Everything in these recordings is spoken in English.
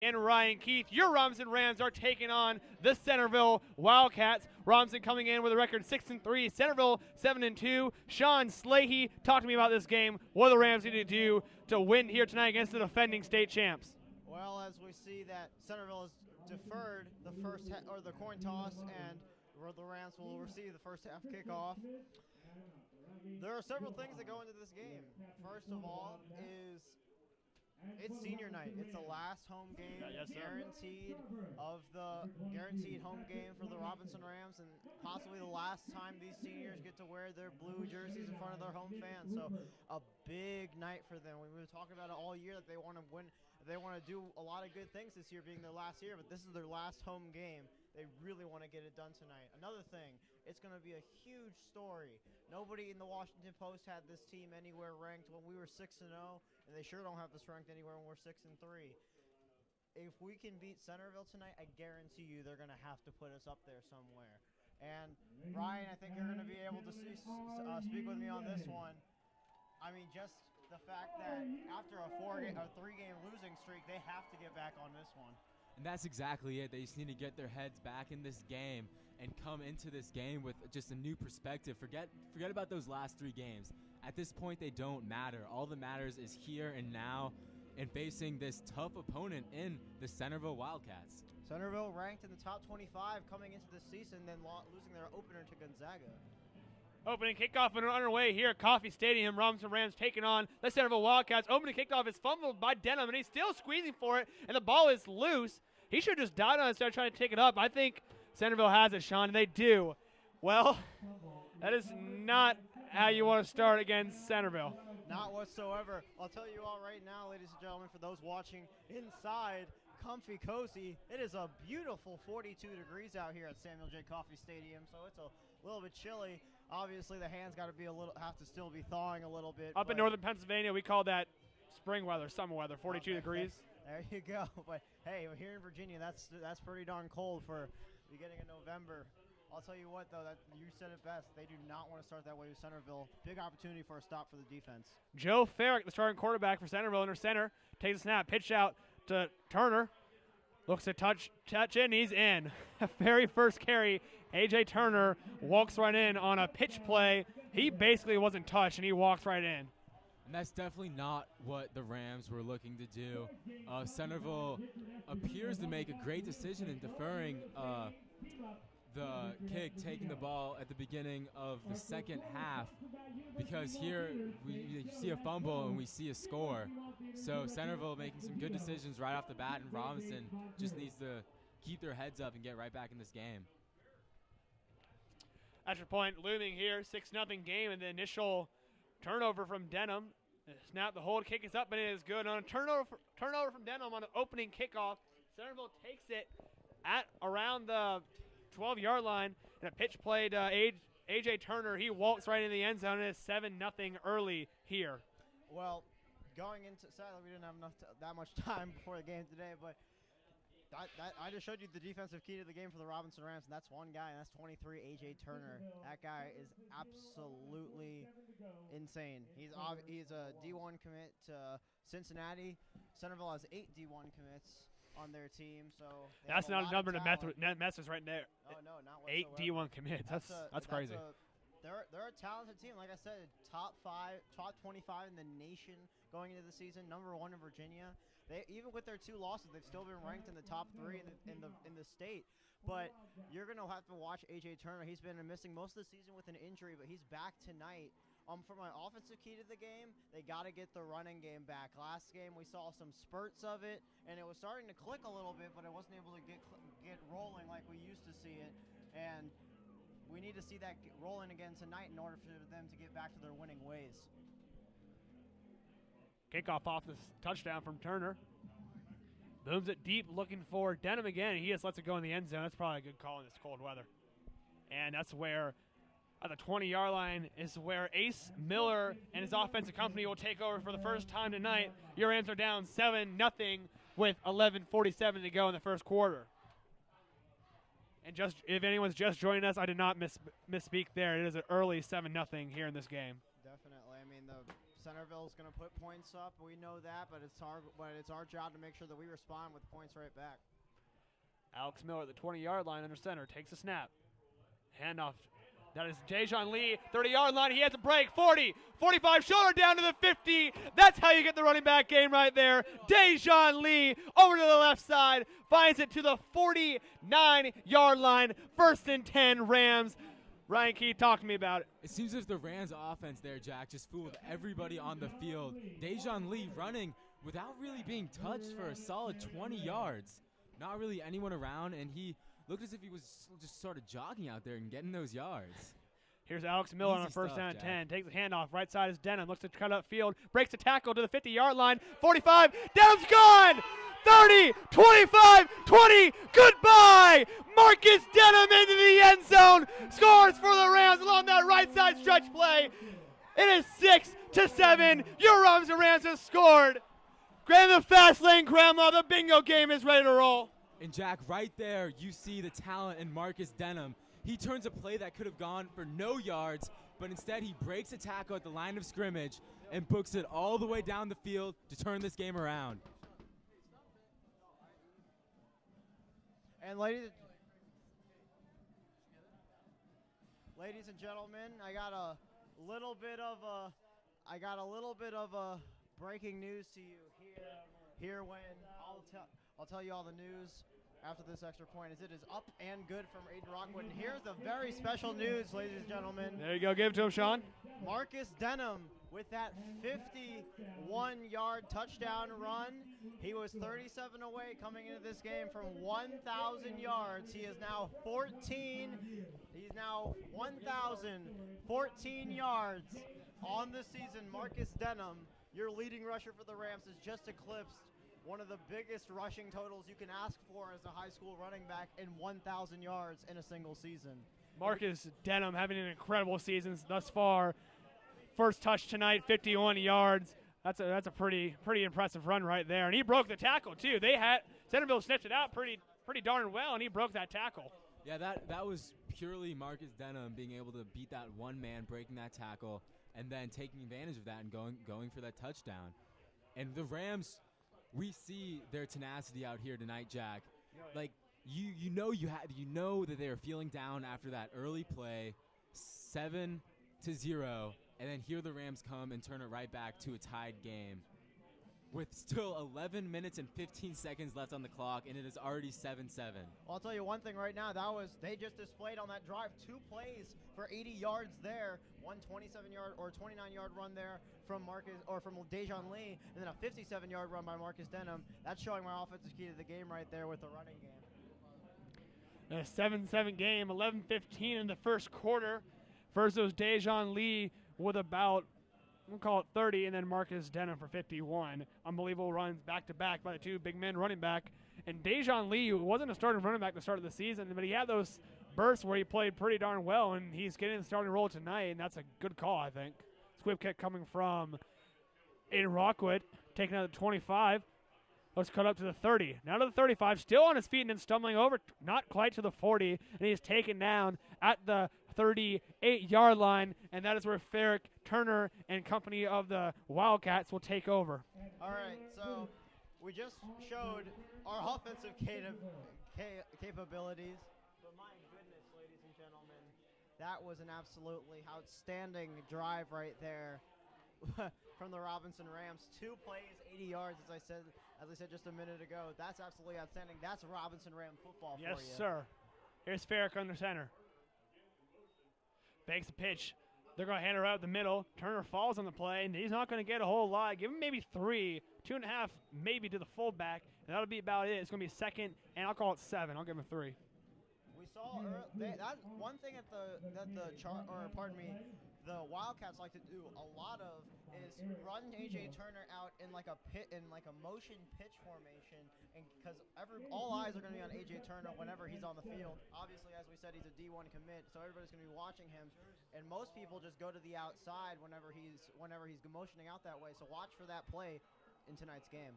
And Ryan Keith. Your Robinson Rams are taking on the Centreville Wildcats. Robinson coming in with a record 6-3. Centreville 7-2. Shaun, Salehi, talk to me about this game. What are the Rams need to do to win here tonight against the defending state champs? Well, as we see that Centreville has deferred the the coin toss, and the Rams will receive the first half kickoff. There are several things that go into this game. First of all is it's senior night. It's the last home game guaranteed home game for the Robinson Rams, and possibly the last time these seniors get to wear their blue jerseys in front of their home fans. So a big night for them. We've been talking about it all year that they want to win. They want to do a lot of good things this year, being their last year, but this is their last home game. They really want to get it done tonight. Another thing, it's going to be a huge story. Nobody in the Washington Post had this team anywhere ranked when we were 6-0, and they sure don't have us ranked anywhere when we're 6-3. If we can beat Centreville tonight, I guarantee you they're going to have to put us up there somewhere. And Brian, I think you're going to be able to speak with me on this one. I mean, just the fact that after a 3-game losing streak, they have to get back on this one. And that's exactly it. They just need to get their heads back in this game and come into this game with just a new perspective. Forget about those last 3 games. At this point, they don't matter. All that matters is here and now and facing this tough opponent in the Centreville Wildcats. Centreville ranked in the top 25 coming into this season, then losing their opener to Gonzaga. Opening kickoff and underway here at Coffee Stadium. Robinson Rams taking on the Centreville Wildcats. Opening kickoff is fumbled by Denham, and he's still squeezing for it, and the ball is loose. He should have just died on it instead of trying to take it up. I think Centreville has it, Shaun, and they do. Well, that is not how you want to start against Centreville. Not whatsoever. I'll tell you all right now, ladies and gentlemen, for those watching inside, comfy, cozy. It is a beautiful 42 degrees out here at Samuel J. Coffee Stadium, so it's a little bit chilly. Obviously, the hands got to be have to still be thawing a little bit. Up in northern Pennsylvania, we call that spring weather, summer weather, 42 degrees. There you go. But hey, here in Virginia, that's pretty darn cold for the beginning of November. I'll tell you what, though, that you said it best. They do not want to start that way with Centreville. Big opportunity for a stop for the defense. Joe Farrick, the starting quarterback for Centreville, under center, takes a snap, pitch out to Turner. Looks to touch in, he's in. Very first carry, A.J. Turner walks right in on a pitch play. He basically wasn't touched, and he walks right in. And that's definitely not what the Rams were looking to do. Centreville appears to make a great decision in deferring the kick, taking the ball at the beginning of the second half, because here we see a fumble and we see a score. So Centreville making some good decisions right off the bat, and Robinson just needs to keep their heads up and get right back in this game. Extra point looming here, 6-0 game, and the initial turnover from Denham. Snap, the hold, kick is up, and it is good. On a turnover from Denham on an opening kickoff, Centreville takes it at around the 12-yard line, and a pitch play to A.J. Turner. He walks right in the end zone, and it's 7-0 early here. Well, going into, sadly, we didn't have that much time before the game today, but I just showed you the defensive key to the game for the Robinson Rams, and that's one guy, and that's 23, A.J. Turner. That guy is absolutely insane. He's a D1 commit to Cincinnati. Centreville has 8 D1 commits on their team, so that's not a number to mess with right there. No, not whatsoever. 8 D1 commits. That's crazy. They're a talented team. Like I said, top 25 in the nation going into the season, number 1 in Virginia. Even with their 2 losses, they've still been ranked in the top 3 in the state. But you're gonna have to watch A.J. Turner. He's been missing most of the season with an injury, but he's back tonight. For my offensive key to the game, they got to get the running game back. Last game, we saw some spurts of it, and it was starting to click a little bit, but it wasn't able to get rolling like we used to see it. And we need to see that rolling again tonight in order for them to get back to their winning ways. Kickoff off this touchdown from Turner. Booms it deep, looking for Denham again. He just lets it go in the end zone. That's probably a good call in this cold weather. And that's where, at the 20-yard line, is where Ace Miller and his offensive company will take over for the first time tonight. Your Rams are down 7-0 with 11:47 to go in the first quarter. And just if anyone's just joining us, I did not misspeak there. It is an early 7-0 here in this game. Definitely. I mean, the Centreville is going to put points up. We know that, but it's our job to make sure that we respond with points right back. Alex Miller at the 20-yard line under center takes a snap. Handoff. That is Dejan Lee, 30-yard line. He has a break. 40, 45, shoulder down to the 50. That's how you get the running back game right there. Dejan Lee over to the left side, finds it to the 49-yard line. 1st and 10 Rams. Ryan Key, talk to me about it. It seems as if the Rams offense there, Jack, just fooled everybody on the field. Dejan Lee running without really being touched for a solid 20 yards. Not really anyone around, and he looked as if he was just sort of jogging out there and getting those yards. Here's Alex Miller on a Easy 1st stuff, down and Jack. 10. Takes the handoff. Right side is Denham. Looks to cut up field. Breaks the tackle to the 50-yard line. 45. Denham's gone. 30, 25, 20. Goodbye. Marcus Denham into the end zone. Scores for the Rams along that right side stretch play. It is 6-7. Your Rams have scored. Grab the fast lane, Grandma. The bingo game is ready to roll. And Jack, right there, you see the talent in Marcus Denham. He turns a play that could have gone for no yards, but instead he breaks a tackle at the line of scrimmage and books it all the way down the field to turn this game around. And ladies and gentlemen, I got a little bit of a breaking news to you here when I'll tell you all the news after this extra point. It is up and good from Aiden Rockwood. And here's the very special news, ladies and gentlemen. There you go. Give it to him, Shaun. Marcus Denham with that 51-yard touchdown run. He was 37 away coming into this game from 1,000 yards. He is now 14. He's now 1,014 yards on the season. Marcus Denham, your leading rusher for the Rams, has just eclipsed one of the biggest rushing totals you can ask for as a high school running back in 1,000 yards in a single season. Marcus Denham having an incredible season thus far. First touch tonight, 51 yards. That's a pretty impressive run right there. And he broke the tackle too. Centreville sniffed it out pretty darn well, and he broke that tackle. Yeah, that was purely Marcus Denham being able to beat that one man, breaking that tackle, and then taking advantage of that and going for that touchdown. And the Rams, we see their tenacity out here tonight, Jack. Like you know that they are feeling down after that early play, 7-0, and then here the Rams come and turn it right back to a tied game with still 11 minutes and 15 seconds left on the clock, and it is already 7-7. Well, I'll tell you one thing right now. They just displayed on that drive 2 plays for 80 yards there, one 27-yard or 29-yard run there from Dejan Lee, and then a 57-yard run by Marcus Denham. That's showing my offensive key to the game right there with the running game. A 7-7 game, 11:15 in the first quarter. First was Dejan Lee with about, we'll call it 30, and then Marcus Denham for 51. Unbelievable runs back-to-back by the two big men running back. And Dejan Lee wasn't a starting running back at the start of the season, but he had those bursts where he played pretty darn well, and he's getting the starting role tonight, and that's a good call, I think. Squib kick coming from Aiden Rockwood, taking out the 25. Let's cut up to the 30. Now to the 35, still on his feet and then stumbling over, not quite to the 40, and he's taken down at the 38-yard line, and that is where Ferrick, Turner, and company of the Wildcats will take over. All right, so we just showed our offensive capabilities, but my goodness, ladies and gentlemen, that was an absolutely outstanding drive right there from the Robinson Rams. 2 plays, 80 yards, as I said just a minute ago. That's absolutely outstanding. That's Robinson Ram football for you. Yes, sir. Here's Ferrick under center. Banks the pitch. They're going to hand her out the middle. Turner falls on the play, and he's not going to get a whole lot. Give him maybe 3, 2.5 maybe to the fullback, and that'll be about it. It's going to be a second, and I'll call it 7. I'll give him 3. We saw that one thing the Wildcats like to do a lot of is run AJ Turner out in like a motion pitch formation, and because all eyes are going to be on AJ Turner whenever he's on the field. Obviously, as we said, he's a D1 commit, so everybody's going to be watching him, and most people just go to the outside whenever he's motioning out that way. So watch for that play in tonight's game.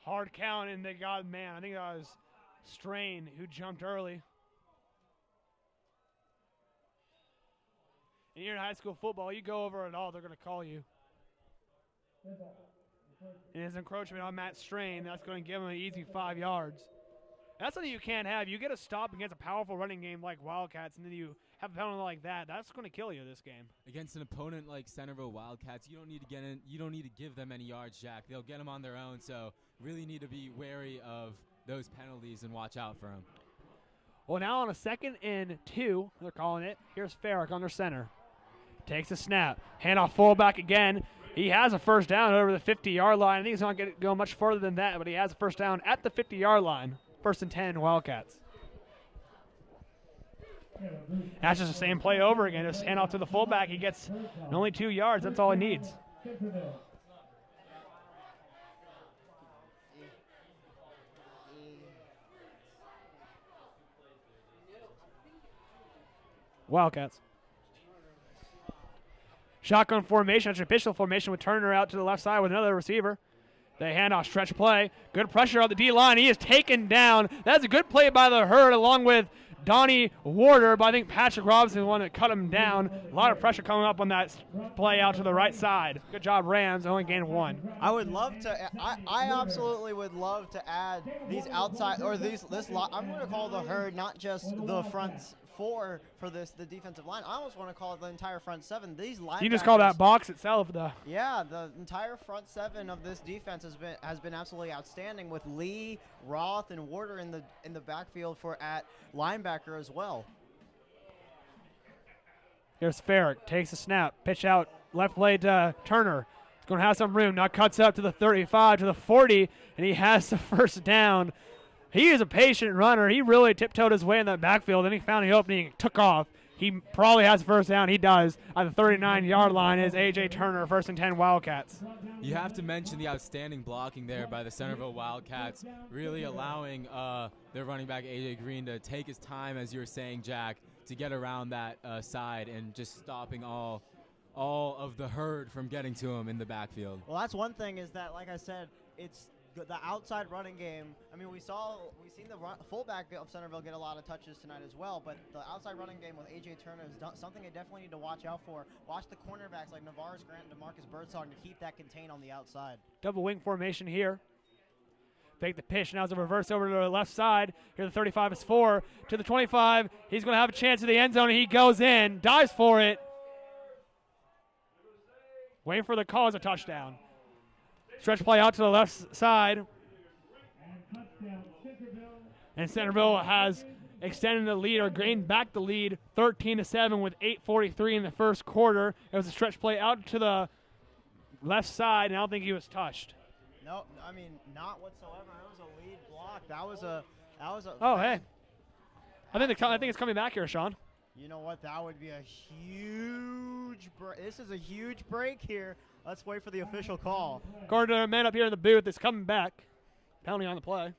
Hard count, and they got man. I think that was Strain who jumped early. And you're in high school football, you go over it all, they're going to call you. And his encroachment on Matt Strain, that's going to give him an easy 5 yards. That's something you can't have. You get a stop against a powerful running game like Wildcats, and then you have a penalty like that. That's going to kill you this game. Against an opponent like Centreville Wildcats, you don't need to get in. You don't need to give them any yards, Jack. They'll get them on their own. So really need to be wary of those penalties and watch out for them. Well, now on a 2nd and 2, they're calling it. Here's Farrick under center. Takes a snap. Handoff fullback again. He has a first down over the 50-yard line. I think he's not going to go much further than that, but he has a first down at the 50-yard line. 1st and 10, Wildcats. That's just the same play over again. Just hand off to the fullback. He gets only 2 yards. That's all he needs. Wildcats. Shotgun formation, traditional formation with Turner out to the left side with another receiver. They hand off, stretch play. Good pressure on the D-line. He is taken down. That's a good play by the Herd along with Donnie Warder, but I think Patrick Robinson is the one that cut him down. A lot of pressure coming up on that play out to the right side. Good job, Rams. Only gained 1. I would love to. I absolutely would love to add these outside or this. I'm going to call the Herd not just the front 4 for the defensive line. I almost want to call it the entire front 7. These linebackers. You just call that box itself, though. Yeah, the entire front 7 of this defense has been absolutely outstanding with Lee, Roth, and Warder in the backfield for at linebacker as well. Here's Farrick, takes a snap, pitch out, left leg to Turner. He's going to have some room. Now cuts up to the 35, to the 40, and he has the first down. He is a patient runner. He really tiptoed his way in that backfield, and he found the opening and took off. He probably has first down. He does. At the 39-yard line is A.J. Turner, 1st and 10 Wildcats. You have to mention the outstanding blocking there by the Centreville Wildcats, really allowing their running back, A.J. Green, to take his time, as you were saying, Jack, to get around that side and just stopping all of the Herd from getting to him in the backfield. Well, that's one thing is that, like I said, it's the outside running game. I mean, we've seen the fullback of Centreville get a lot of touches tonight as well, but the outside running game with A.J. Turner is something they definitely need to watch out for. Watch the cornerbacks like Navarez Grant and DeMarcus Birdsong to keep that contained on the outside. Double wing formation here. Fake the pitch. Now it's a reverse over to the left side. Here the 35 is 4 to the 25. He's going to have a chance at the end zone, and he goes in, dives for it. Waiting for the call as a touchdown. Stretch play out to the left side. And Centreville has extended the lead or gained back the lead 13-7 with 8:43 in the first quarter. It was a stretch play out to the left side, and I don't think he was touched. No, I mean, not whatsoever. It was a lead block. That was a Oh, hey. I think it's coming back here, Shaun. You know what? That would be a huge break. This is a huge break here. Let's wait for the official call. According to our man up here in the booth, it's coming back. Penalty on the play.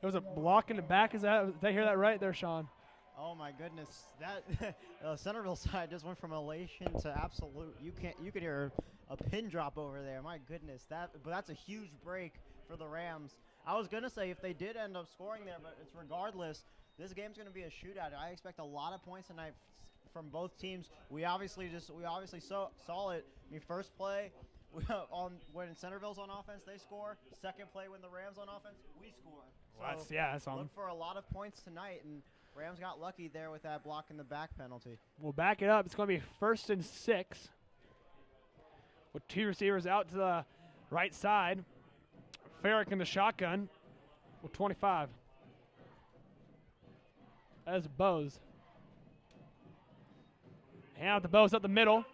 It was a block in the back. Did I hear that right there, Shaun? Oh my goodness, that Centreville side just went from elation to absolute. You could hear a pin drop over there. My goodness, but that's a huge break for the Rams. I was gonna say if they did end up scoring there, but it's regardless. This game's gonna be a shootout. I expect a lot of points tonight from both teams. We obviously saw it. I mean, first play when Centreville's on offense, they score. Second play when the Rams on offense, we score. Well, So that's on. look for a lot of points tonight, and Rams got lucky there with that block in the back penalty. We'll back it up. It's going to be 1st and 6 with 2 receivers out to the right side. Farrick in the shotgun with 25. That is Bose. Hand out the Bose up the middle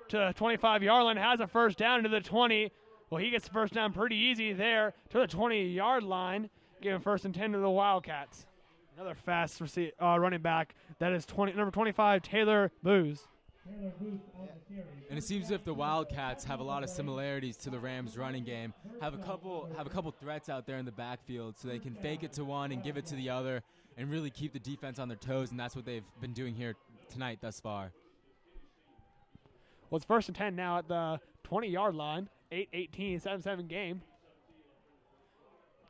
to the 25-yard line. Has a first down into the 20. Well, he gets the first down pretty easy there to the 20-yard line. Giving 1st and 10 to the Wildcats. Another fast running back. That is number 25, Taylor Booz. And it seems as if the Wildcats have a lot of similarities to the Rams' running game. Have a couple threats out there in the backfield, so they can fake it to one and give it to the other, and really keep the defense on their toes. And that's what they've been doing here tonight thus far. Well, it's 1st and 10 now at the 20-yard line. 8-18, 7-7 game.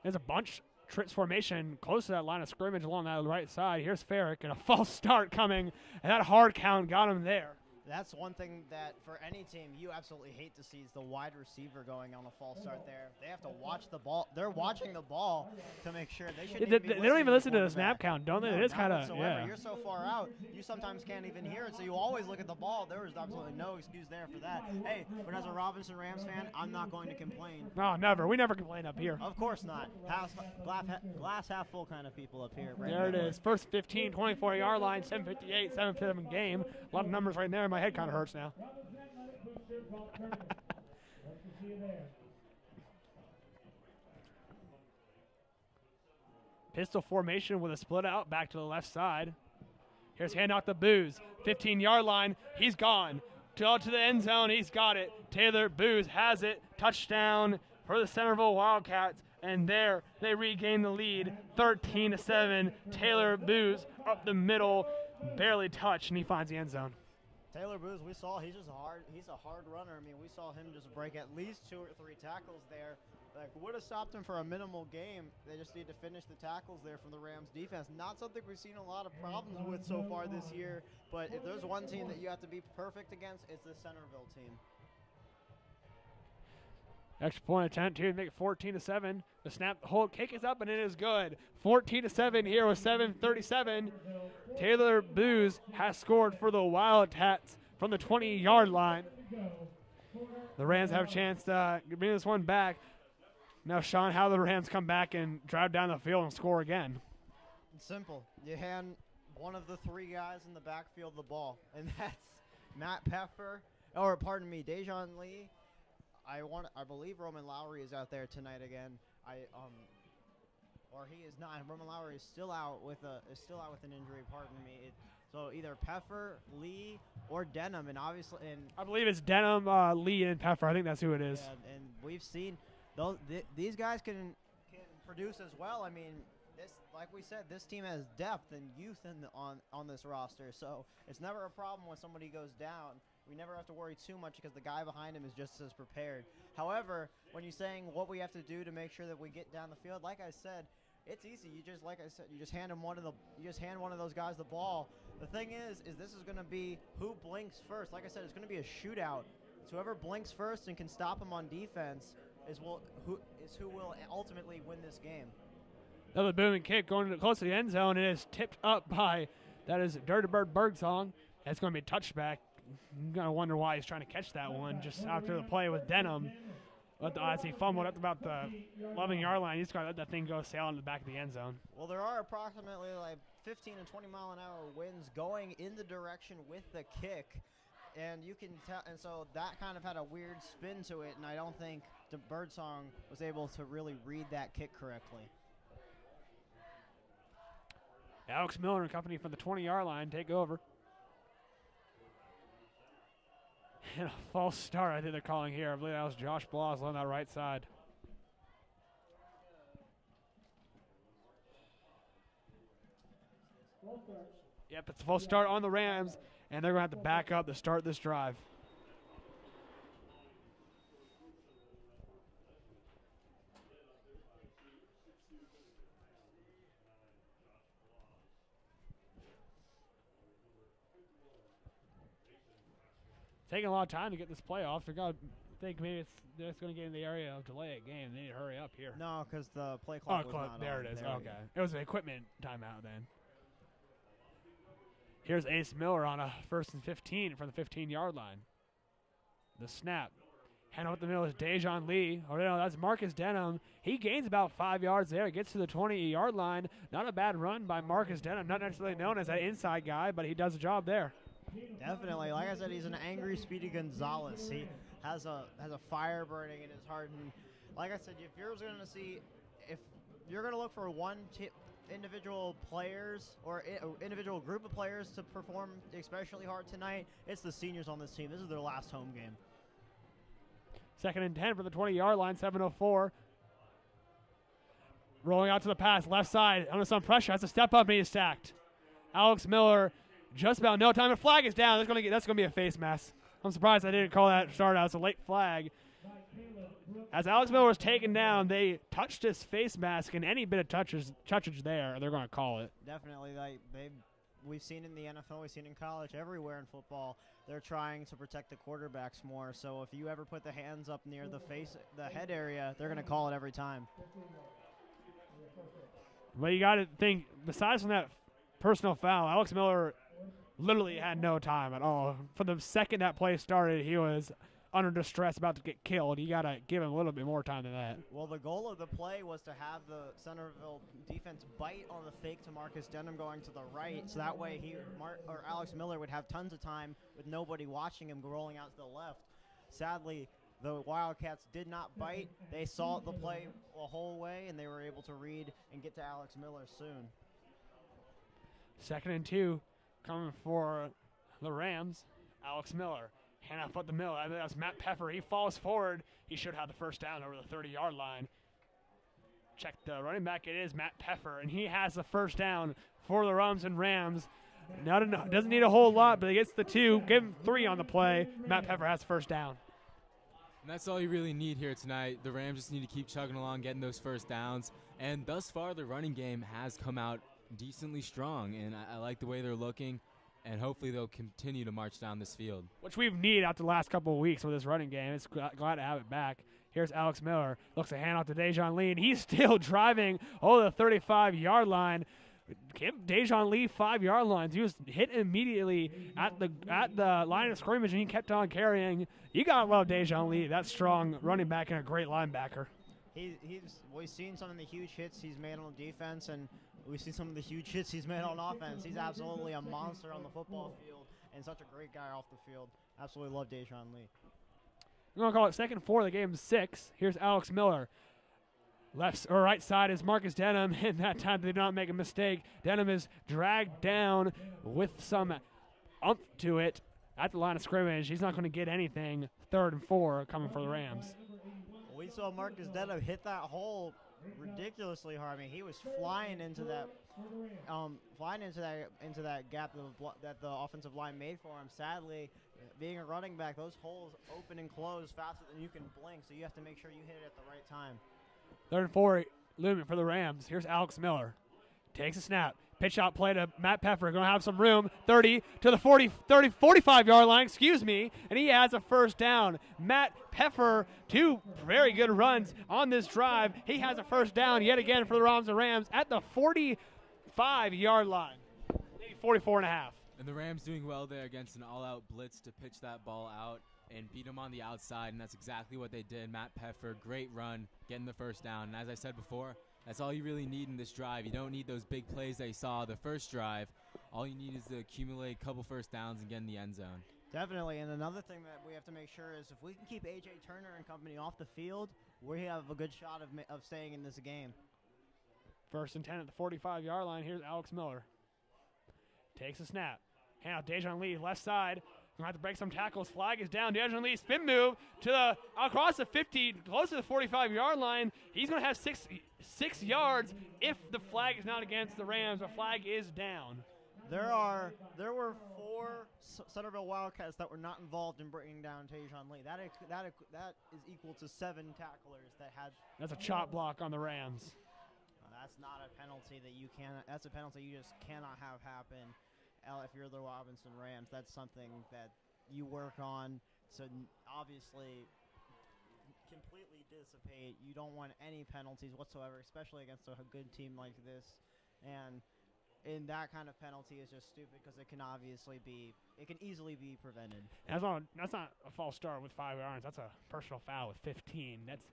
There's a bunch trips formation close to that line of scrimmage along that right side. Here's Farrick, and a false start coming, and that hard count got him there. That's one thing that for any team you absolutely hate to see is the wide receiver going on a false start there. They have to watch the ball. They're watching the ball to make sure they shouldn't even be They don't even listen to the quarterback. snap count, don't they? No, It is not kind of, whatsoever. yeah. You're so far out, you sometimes can't even hear it, so you always look at the ball. There was absolutely no excuse there for that. Hey, but as a Robinson Rams fan, I'm not going to complain. No, never. We never complain up here. Of course not. Glass half full kind of people up here. Right There it now. is. First 15, 24-yard line, 7:58, 7-7 game. A lot of numbers right there. My head kind of hurts now. Pistol formation with a split out back to the left side. Here's handoff to Booz. 15-yard line. He's gone. To the end zone. He's got it. Taylor Booz has it. Touchdown for the Centreville Wildcats. And there they regain the lead. 13-7. Taylor Booz up the middle. Barely touched, and he finds the end zone. Taylor Booz, we saw he's a hard runner. I mean, we saw him just break at least 2 or 3 tackles there. Like, would have stopped him for a minimal game. They just need to finish the tackles there from the Rams defense. Not something we've seen a lot of problems with so far this year, but if there's one team that you have to be perfect against, it's the Centreville team. Extra point attempt here to make it 14-7. The snap, the whole kick is up, and it is good. 14-7 here with 7:37. Taylor Booz has scored for the Wildcats from the 20-yard line. The Rams have a chance to bring this one back. Now, Shaun, how the Rams come back and drive down the field and score again? It's simple. You hand one of the 3 guys in the backfield the ball, and that's Matt Peffer, or pardon me, Dejan Lee. I believe Roman Lowry is out there tonight again. Or he is not. Roman Lowry is still out with an injury. Pardon me. So either Peffer, Lee, or Denham, and obviously, I believe it's Denham, Lee, and Peffer. I think that's who it is. Yeah, and we've seen these guys can produce as well. I mean, like we said, this team has depth and youth on this roster, so it's never a problem when somebody goes down. We never have to worry too much because the guy behind him is just as prepared. However, when you're saying what we have to do to make sure that we get down the field, like I said, it's easy. You just hand one of those guys the ball. The thing is this is going to be who blinks first. Like I said, it's going to be a shootout. So whoever blinks first and can stop him on defense is who will ultimately win this game. Another booming kick going close to the end zone. It is tipped up by, that is Dirty Bird Bergsong. It's going to be a touchback. I'm going to wonder why he's trying to catch that one just after the play with Denham. As he fumbled up about the 11-yard line, he's going to let that thing go sailing to the back of the end zone. Well, there are approximately like 15 and 20 mile an hour winds going in the direction with the kick. And you can tell, and so that kind of had a weird spin to it, and I don't think the Birdsong was able to really read that kick correctly. Alex Miller and company from the 20-yard line take over. And a false start, I think they're calling here. I believe that was Josh Bloss on that right side. Yep, it's a false start on the Rams, and they're going to have to back up to start this drive. Taking a lot of time to get this play off. They're going to think maybe it's going to get in the area of delay a game. They need to hurry up here. No, because the play clock was not there on. It is. There Okay. It was an equipment timeout then. Here's Ace Miller on a 1st and 15 from the 15-yard line. The snap. Hand up the middle is Dejan Lee. Oh, no, that's Marcus Denham. He gains about 5 yards there. Gets to the 20-yard line. Not a bad run by Marcus Denham. Not necessarily known as that inside guy, but he does a job there. Definitely. Like I said, he's an angry Speedy Gonzalez. He has a fire burning in his heart. And like I said, if you're going to look for one individual players or individual group of players to perform especially hard tonight, it's the seniors on this team. This is their last home game. 2nd and 10 for the 20-yard line, 7:04. Rolling out to the pass, left side, under some pressure, has to step up and he's sacked. Alex Miller, just about no time. The flag is down. That's going to be a face mask. I'm surprised I didn't call that start out. It's a late flag. As Alex Miller was taken down, they touched his face mask, and any bit of touches there, they're going to call it. Definitely. Like we've seen in the NFL, we've seen in college, everywhere in football, they're trying to protect the quarterbacks more. So if you ever put the hands up near the head area, they're going to call it every time. But you got to think, besides from that personal foul, Alex Miller literally had no time at all. From the second that play started, he was under distress, about to get killed. You got to give him a little bit more time than that. Well, the goal of the play was to have the Centreville defense bite on the fake to Marcus Denham going to the right, so that way Alex Miller would have tons of time with nobody watching him rolling out to the left. Sadly, the Wildcats did not bite. They saw the play the whole way, and they were able to read and get to Alex Miller soon. 2nd and 2 coming for the Rams. Alex Miller. Hand off at the middle. I mean, that's Matt Peffer. He falls forward. He should have the first down over the 30-yard line. Check the running back. It is Matt Peffer, and he has the first down for the Rumson Rams. Now doesn't need a whole lot, but he gets the 2. Give him 3 on the play. Matt Peffer has the first down. And that's all you really need here tonight. The Rams just need to keep chugging along, getting those first downs. And thus far, the running game has come out decently strong, and I like the way they're looking. And hopefully they'll continue to march down this field. Which we've needed after the last couple of weeks with this running game. It's glad to have it back. Here's Alex Miller. Looks a handoff to Dejon Lee, and he's still driving over the 35-yard line. Give Dejon Lee 5-yard lines. He was hit immediately at the line of scrimmage, and he kept on carrying. You got to love Dejon Lee. That strong running back and a great linebacker. We've seen some of the huge hits he's made on defense, and we see some of the huge hits he's made on offense. He's absolutely a monster on the football field and such a great guy off the field. Absolutely love Dejon Lee. We're going to call it 2nd and 4. The game's 6. Here's Alex Miller. Left or right side is Marcus Denham, and that time they did not make a mistake. Denham is dragged down with some oomph to it at the line of scrimmage. He's not going to get anything. 3rd and 4 coming for the Rams. We saw Marcus Denham hit that hole ridiculously hard. I mean, he was flying into that gap that the offensive line made for him. Sadly, being a running back, those holes open and close faster than you can blink, so you have to make sure you hit it at the right time. 3rd and 4 looming for the Rams. Here's Alex Miller. Takes a snap. Pitch out play to Matt Peffer. Going to have some room. 30 to the 45-yard line, and he has a first down. Matt Peffer, 2 very good runs on this drive. He has a first down yet again for the Rams at the 45-yard line. Maybe 44.5. And the Rams doing well there against an all-out blitz to pitch that ball out and beat him on the outside, and that's exactly what they did. Matt Peffer, great run, getting the first down. And as I said before, that's all you really need in this drive. You don't need those big plays that you saw the first drive. All you need is to accumulate a couple first downs and get in the end zone. Definitely, and another thing that we have to make sure is if we can keep A.J. Turner and company off the field, we have a good shot of staying in this game. 1st and 10 at the 45-yard line. Here's Alex Miller. Takes a snap. Hand out Dejon Lee, left side. Going to have to break some tackles. Flag is down. Dejon Lee spin move across the 50, close to the 45-yard line. He's going to have six yards if the flag is not against the Rams. The flag is down. There were 4 Centreville Wildcats that were not involved in bringing down Dejon Lee. That is equal to 7 tacklers that had. That's a chop block on the Rams. That's not a penalty that you cannot. That's a penalty you just cannot have happen. If you're the Robinson Rams, that's something that you work on. So obviously, completely dissipate. You don't want any penalties whatsoever, especially against a good team like this. And that kind of penalty is just stupid because it can easily be prevented. That's not a false start with 5 yards. That's a personal foul with 15. That's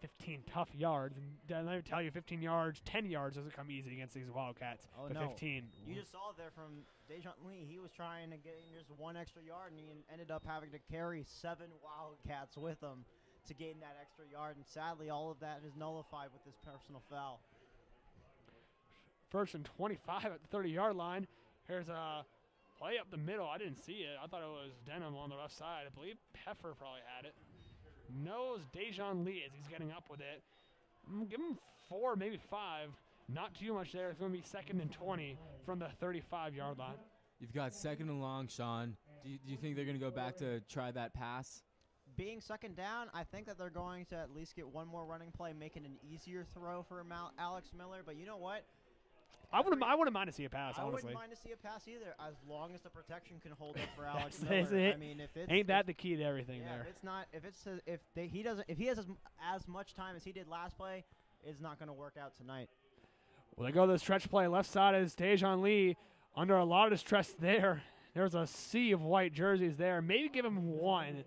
15 tough yards. And let me tell you, 15 yards, 10 yards doesn't come easy against these Wildcats. Oh, but no. 15. You just saw there from Dejon Lee. He was trying to get just 1 extra yard, and he ended up having to carry 7 Wildcats with him to gain that extra yard. And sadly, all of that is nullified with this personal foul. 1st and 25 at the 30-yard line. Here's a play up the middle. I didn't see it. I thought it was Denham on the left side. I believe Peffer probably had it. Knows Dejon Lee as he's getting up with it. Give him 4, maybe 5. Not too much there. It's going to be 2nd and 20 from the 35-yard line. You've got 2nd and long, Shaun. Do you think they're going to go back to try that pass? Being 2nd down, I think that they're going to at least get 1 more running play, making an easier throw for Alex Miller. But you know what? I wouldn't mind to see a pass, I honestly. wouldn't mind to see a pass either, as long as the protection can hold up for Alex That's Miller. it. I mean, if it's Ain't that the key to everything yeah, there? if it's not, if he has as much time as he did last play, it's not going to work out tonight. Well, they go to the stretch play. Left side is Dejan Lee under a lot of distress there. There's a sea of white jerseys there. Maybe give him one.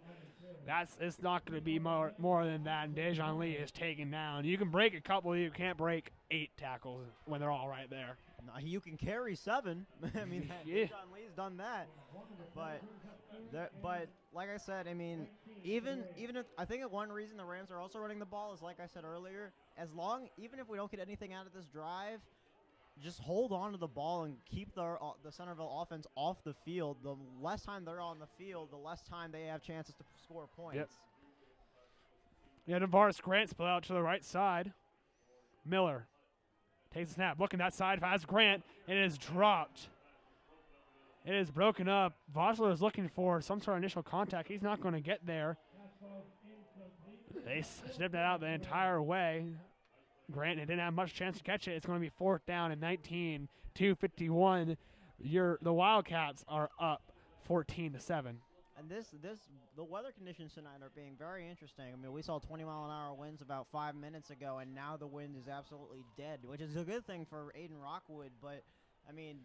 It's not going to be more than that. And Dejan Lee is taken down. You can break a couple. You can't break 8 tackles when they're all right there. No, you can carry 7. I mean, Yeah. Dejan Lee's done that. But like I said, I mean, even if I think that one reason the Rams are also running the ball is, like I said earlier, even if we don't get anything out of this drive, just hold on to the ball and keep the Centreville offense off the field. The less time they're on the field, the less time they have chances to score points. Yep. Yeah, Navaris Grant split out to the right side. Miller takes a snap. Looking that side, has Grant. It is dropped. It is broken up. Vossler is looking for some sort of initial contact. He's not going to get there. They snipped that out the entire way. Grant didn't have much chance to catch it. It's going to be 4th down and 19, 2:51. The Wildcats are up 14-7. And the weather conditions tonight are being very interesting. I mean, we saw 20-mile-an-hour winds about 5 minutes ago, and now the wind is absolutely dead, which is a good thing for Aiden Rockwood. But I mean,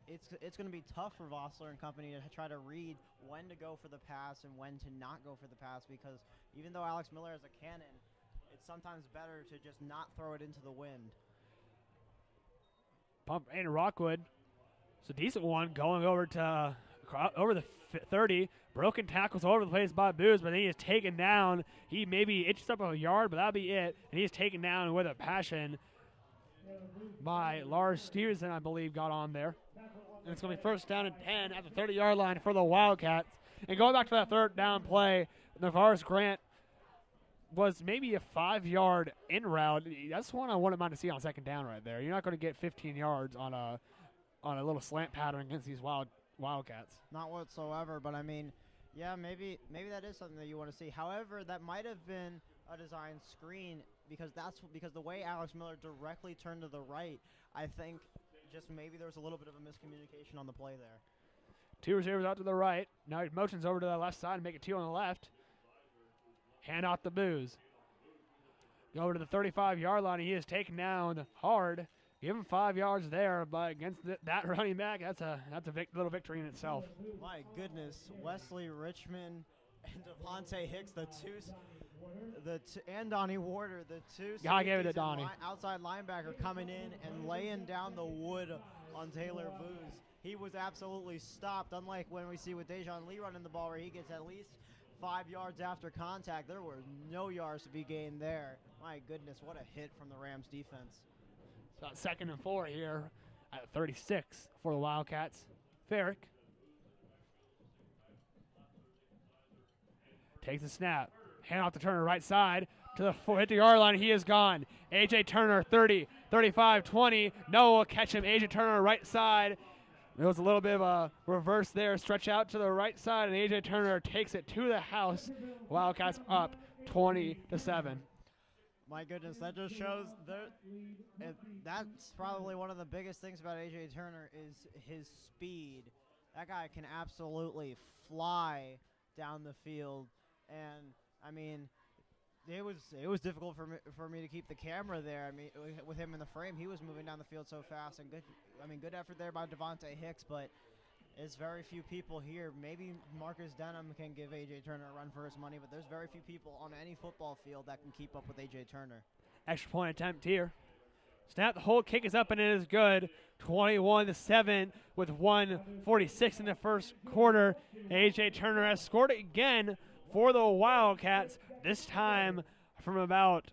it's going to be tough for Vossler and company to try to read when to go for the pass and when to not go for the pass, because even though Alex Miller has a cannon, it's sometimes better to just not throw it into the wind. Pump Aiden Rockwood. It's a decent one going over to over the 30. Broken tackles all over the place by Booz, but then he is taken down. He maybe itches up a yard, but that'll be it. And he is taken down with a passion by Lars Stevenson, I believe, got on there. And it's going to be 1st down and 10 at the 30-yard line for the Wildcats. And going back to that 3rd down play, Navaris Grant was maybe a 5-yard in route. That's one I wouldn't mind to see on 2nd down right there. You're not going to get 15 yards on a little slant pattern against these Wildcats. Not whatsoever, but I mean, yeah, maybe that is something that you want to see. However, that might have been a design screen because the way Alex Miller directly turned to the right, I think just maybe there was a little bit of a miscommunication on the play there. 2 receivers out to the right. Now he motions over to the left side and make it 2 on the left. Hand off the Booze. Go over to the 35-yard line. He is taken down hard. Give him 5 yards there, but against that running back, that's a little victory in itself. My goodness, Wesley Richmond and Devontae Hicks, and Donnie Warder, the two Gotta give it to Donnie. Outside linebacker coming in and laying down the wood on Taylor Booz. He was absolutely stopped, unlike when we see with Dejan Lee running the ball where he gets at least 5 yards after contact. There were no yards to be gained there. My goodness, what a hit from the Rams defense. It's about 2nd and 4 here at 36 for the Wildcats. Ferrick takes a snap. Hand off to Turner right side to the 50-yard line. He is gone. A.J. Turner, 30, 35, 20. Noah will catch him. A.J. Turner right side. There was a little bit of a reverse there. Stretch out to the right side, and A.J. Turner takes it to the house. Wildcats up 20-7. My goodness, that just shows that's probably one of the biggest things about A.J. Turner is his speed. That guy can absolutely fly down the field, and I mean, it was difficult for me to keep the camera there. I mean, with him in the frame, he was moving down the field so fast, and good effort there by Devontae Hicks, but it's very few people here. Maybe Marcus Denham can give A.J. Turner a run for his money, but there's very few people on any football field that can keep up with A.J. Turner. Extra point attempt here. Snap, the hold, kick is up, and it is good. 21-7 with 1:46 in the first quarter. A.J. Turner has scored again for the Wildcats, this time from about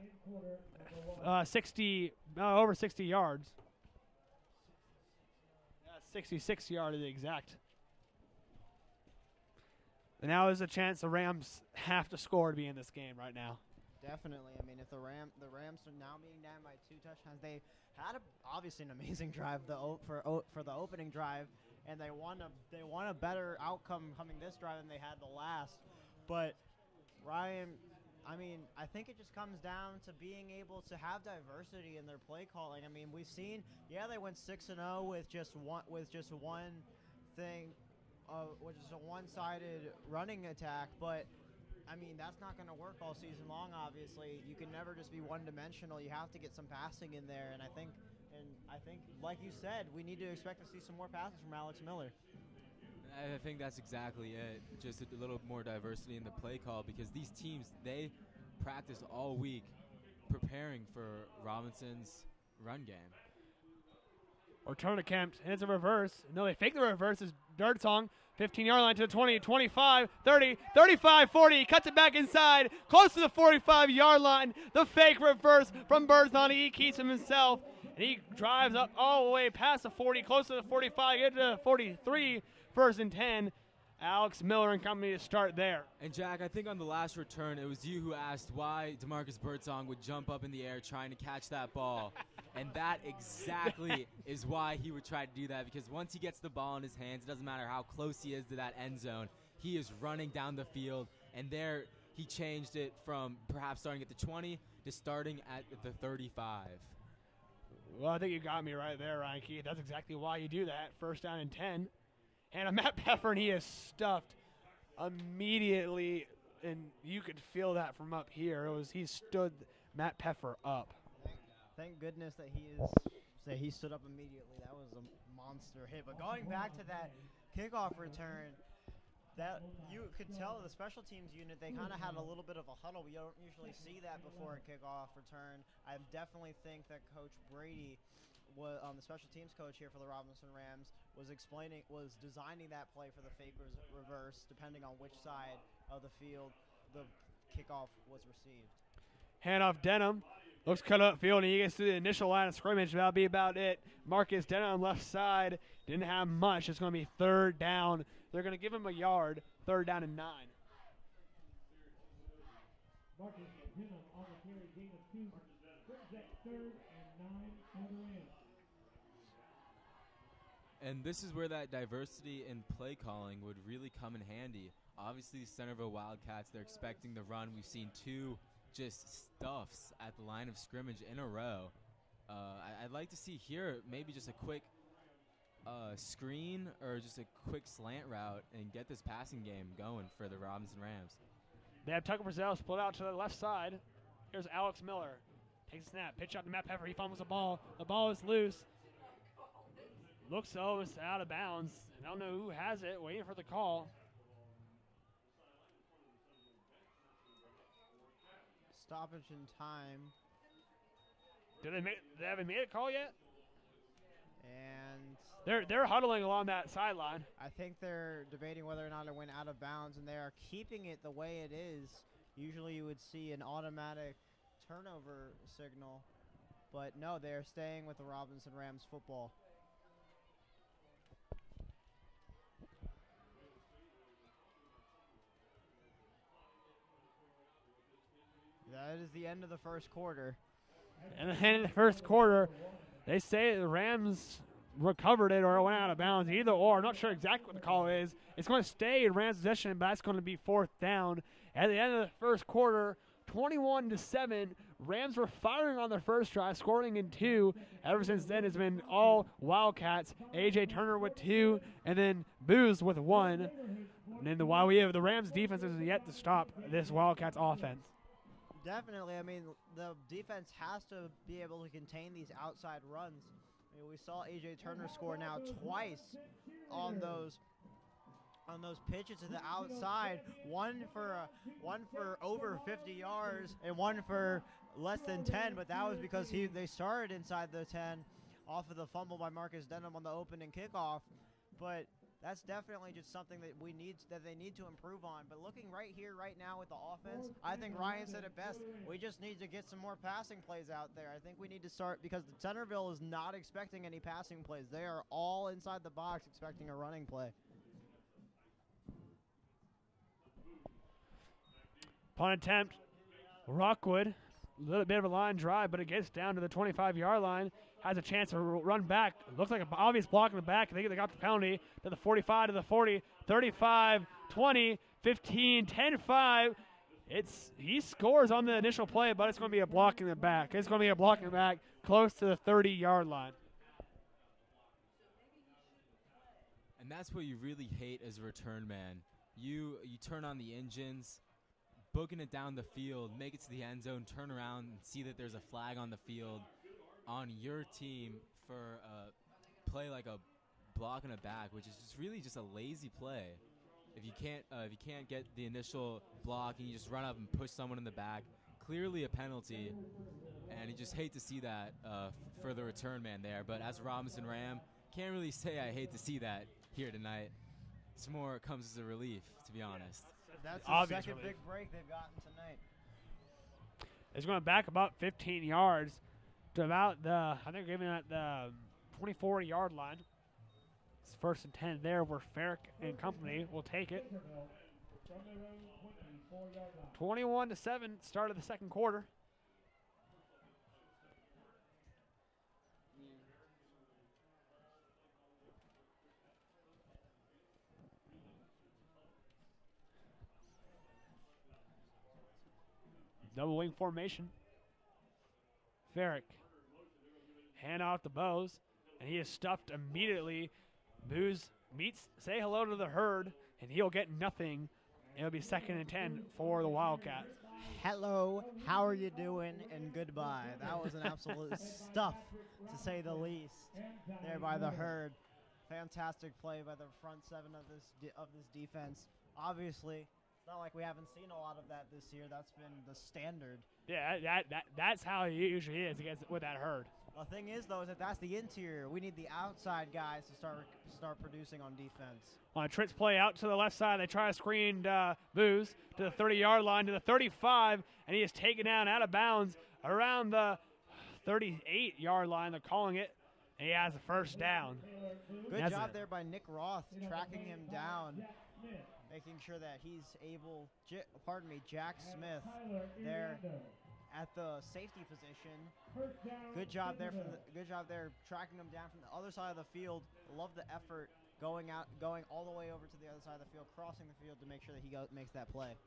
over 60 yards. 66 yards to be exact. And now there's a chance the Rams have to score to be in this game right now. Definitely. I mean, if the Rams are now being down by 2 touchdowns, they had obviously an amazing drive for the opening drive, and they want a better outcome coming this drive than they had the last. But Ryan, I mean, I think it just comes down to being able to have diversity in their play calling. I mean, we've seen, yeah, they went 6-0 with just one thing, which is a one-sided running attack. But I mean, that's not going to work all season long. Obviously, you can never just be one-dimensional. You have to get some passing in there, and I think, like you said, we need to expect to see some more passes from Alex Miller. I think that's exactly it. Just a little more diversity in the play call, because these teams, they practice all week preparing for Robinson's run game. Return attempt, and it's a reverse. No, they fake the reverse. It's Dirtsong, 15-yard line to the 20, 25, 30, 35, 40. He cuts it back inside, close to the 45-yard line. The fake reverse from Birdsong. He keeps him himself, and he drives up all the way past the 40, close to the 45, get to the 43. 1st and 10. Alex Miller and company to start there. And Jack, I think on the last return, it was you who asked why DeMarcus Birdsong would jump up in the air trying to catch that ball. And that exactly is why he would try to do that, because once he gets the ball in his hands, it doesn't matter how close he is to that end zone, he is running down the field. And there he changed it from perhaps starting at the 20 to starting at the 35. Well, I think you got me right there, Ryan Keith. That's exactly why you do that. 1st down and 10. And a Matt Peffer, and he is stuffed immediately, and you could feel that from up here. He stood Matt Peffer up. Thank goodness that he stood up immediately. That was a monster hit. But going back to that kickoff return, that you could tell the special teams unit, they kind of had a little bit of a huddle. We don't usually see that before a kickoff return. I definitely think that Coach Brady, the special teams coach here for the Robinson Rams, was designing that play for the fake reverse, depending on which side of the field the kickoff was received. Handoff Denham. Looks cut up field, and he gets to the initial line of scrimmage. That'll be about it. Marcus Denham on left side didn't have much. It's going to be 3rd down. They're going to give him a yard. 3rd down and 9. Marcus Denham on the carry, gain of 2. Brings that 3rd and 9 on the Rams. And this is where that diversity in play calling would really come in handy. Obviously, Centreville Wildcats, they're expecting the run. We've seen 2 just stuffs at the line of scrimmage in a row. I'd like to see here maybe just a quick screen or just a quick slant route and get this passing game going for the Robinson Rams. They have Tucker Brazil split out to the left side. Here's Alex Miller. Takes a snap. Pitch out to Matt Peffer. He fumbles the ball. The ball is loose. Looks almost out of bounds. I don't know who has it. Waiting for the call. Stoppage in time. They haven't made a call yet? And they're huddling along that sideline. I think they're debating whether or not it went out of bounds, and they are keeping it the way it is. Usually you would see an automatic turnover signal, but no, they're staying with the Robinson Rams football. That is the end of the first quarter. And at the end of the first quarter, they say the Rams recovered it or it went out of bounds. Either or, I'm not sure exactly what the call is. It's going to stay in Rams' possession, but that's going to be 4th down. At the end of the first quarter, 21-7, Rams were firing on their first drive, scoring in 2. Ever since then, it's been all Wildcats. A.J. Turner with 2, and then Booz with 1. And then while we have the Rams' defense is yet to stop this Wildcats offense. Definitely. I mean, the defense has to be able to contain these outside runs. I mean, we saw A.J. Turner score now twice on those pitches to the outside. One for over 50 yards and one for less than 10, but that was because they started inside the 10 off of the fumble by Marcus Denham on the opening kickoff. But that's definitely just something that they need to improve on. But looking right here, right now with the offense, I think Ryan said it best. We just need to get some more passing plays out there. I think we need to start, because Centreville is not expecting any passing plays. They are all inside the box expecting a running play. Punt attempt. Rockwood, a little bit of a line drive, but it gets down to the 25-yard line. Has a chance to run back. Looks like an obvious block in the back. I think they got the penalty. To the 45, to the 40, 35, 20, 15, 10, 5. He scores on the initial play, but it's going to be a block in the back. It's going to be a block in the back close to the 30-yard line. And that's what you really hate as a return man. You turn on the engines, booking it down the field, make it to the end zone, turn around and see that there's a flag on the field on your team for a play like a block in a back, which is just really just a lazy play. If you can't get the initial block and you just run up and push someone in the back, clearly a penalty. And you just hate to see that for the return man there. But as a Robinson Ram, can't really say I hate to see that here tonight. It's more comes as a relief, to be honest. That's the Obvious second relief. big break they've gotten tonight. It's going back about 15 yards to about the, I think, giving it the 24-yard line. It's 1st and 10 there, where Ferrick and company will take it. 21-7, start of the second quarter. Double wing formation. Ferrick. Hand off to Bose, and he is stuffed immediately. Booze say hello to the herd, and he'll get nothing. It'll be 2nd and 10 for the Wildcats. Hello, how are you doing, and goodbye. That was an absolute stuff, to say the least, there by the herd. Fantastic play by the front seven of this defense. Obviously, it's not like we haven't seen a lot of that this year. That's been the standard. Yeah, that's how he usually is against with that herd. The thing is, though, is that that's the interior. We need the outside guys to start producing on defense. On a Tritz play out to the left side, they try to screen Booze to the 30-yard line, to the 35, and he is taken down out of bounds around the 38-yard line. They're calling it, and he has a first down. Good job there by Nick Roth, tracking him down, making sure that he's able, Jack Smith there at the safety position. Good job there tracking him down from the other side of the field. Love the effort going all the way over to the other side of the field, crossing the field to make sure that he makes that play.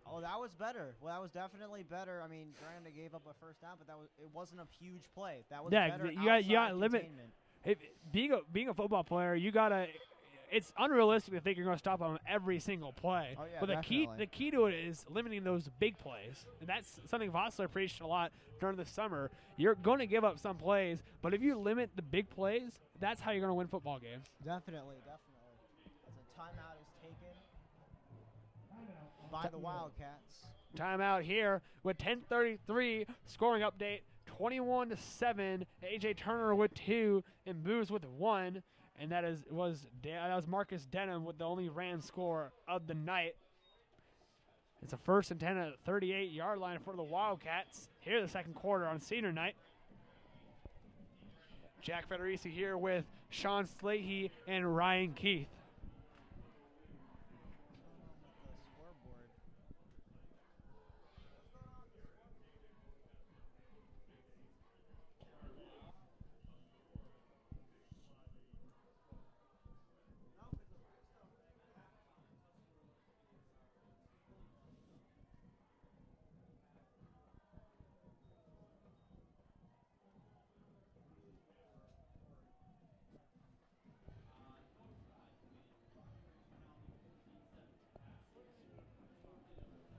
Oh, that was better. Well, that was definitely better. I mean, granted, they gave up a first down, but it wasn't a huge play. That was better. You got to limit. Being a football player, you gotta. It's unrealistic to think you're going to stop on every single play. Oh, yeah, but definitely. the key to it is limiting those big plays. And that's something Vossler preached a lot during the summer. You're going to give up some plays, but if you limit the big plays, that's how you're going to win football games. Definitely. As a timeout is taken by the Wildcats. Timeout here with 10:33 scoring update, 21-7. AJ Turner with 2 and Booze with 1. And that was Marcus Denham with the only Ram score of the night. It's a 1st and 10 at the 38-yard line for the Wildcats. Here the second quarter on senior night. Jack Federici here with Shaun Salehi and Ryan Keith.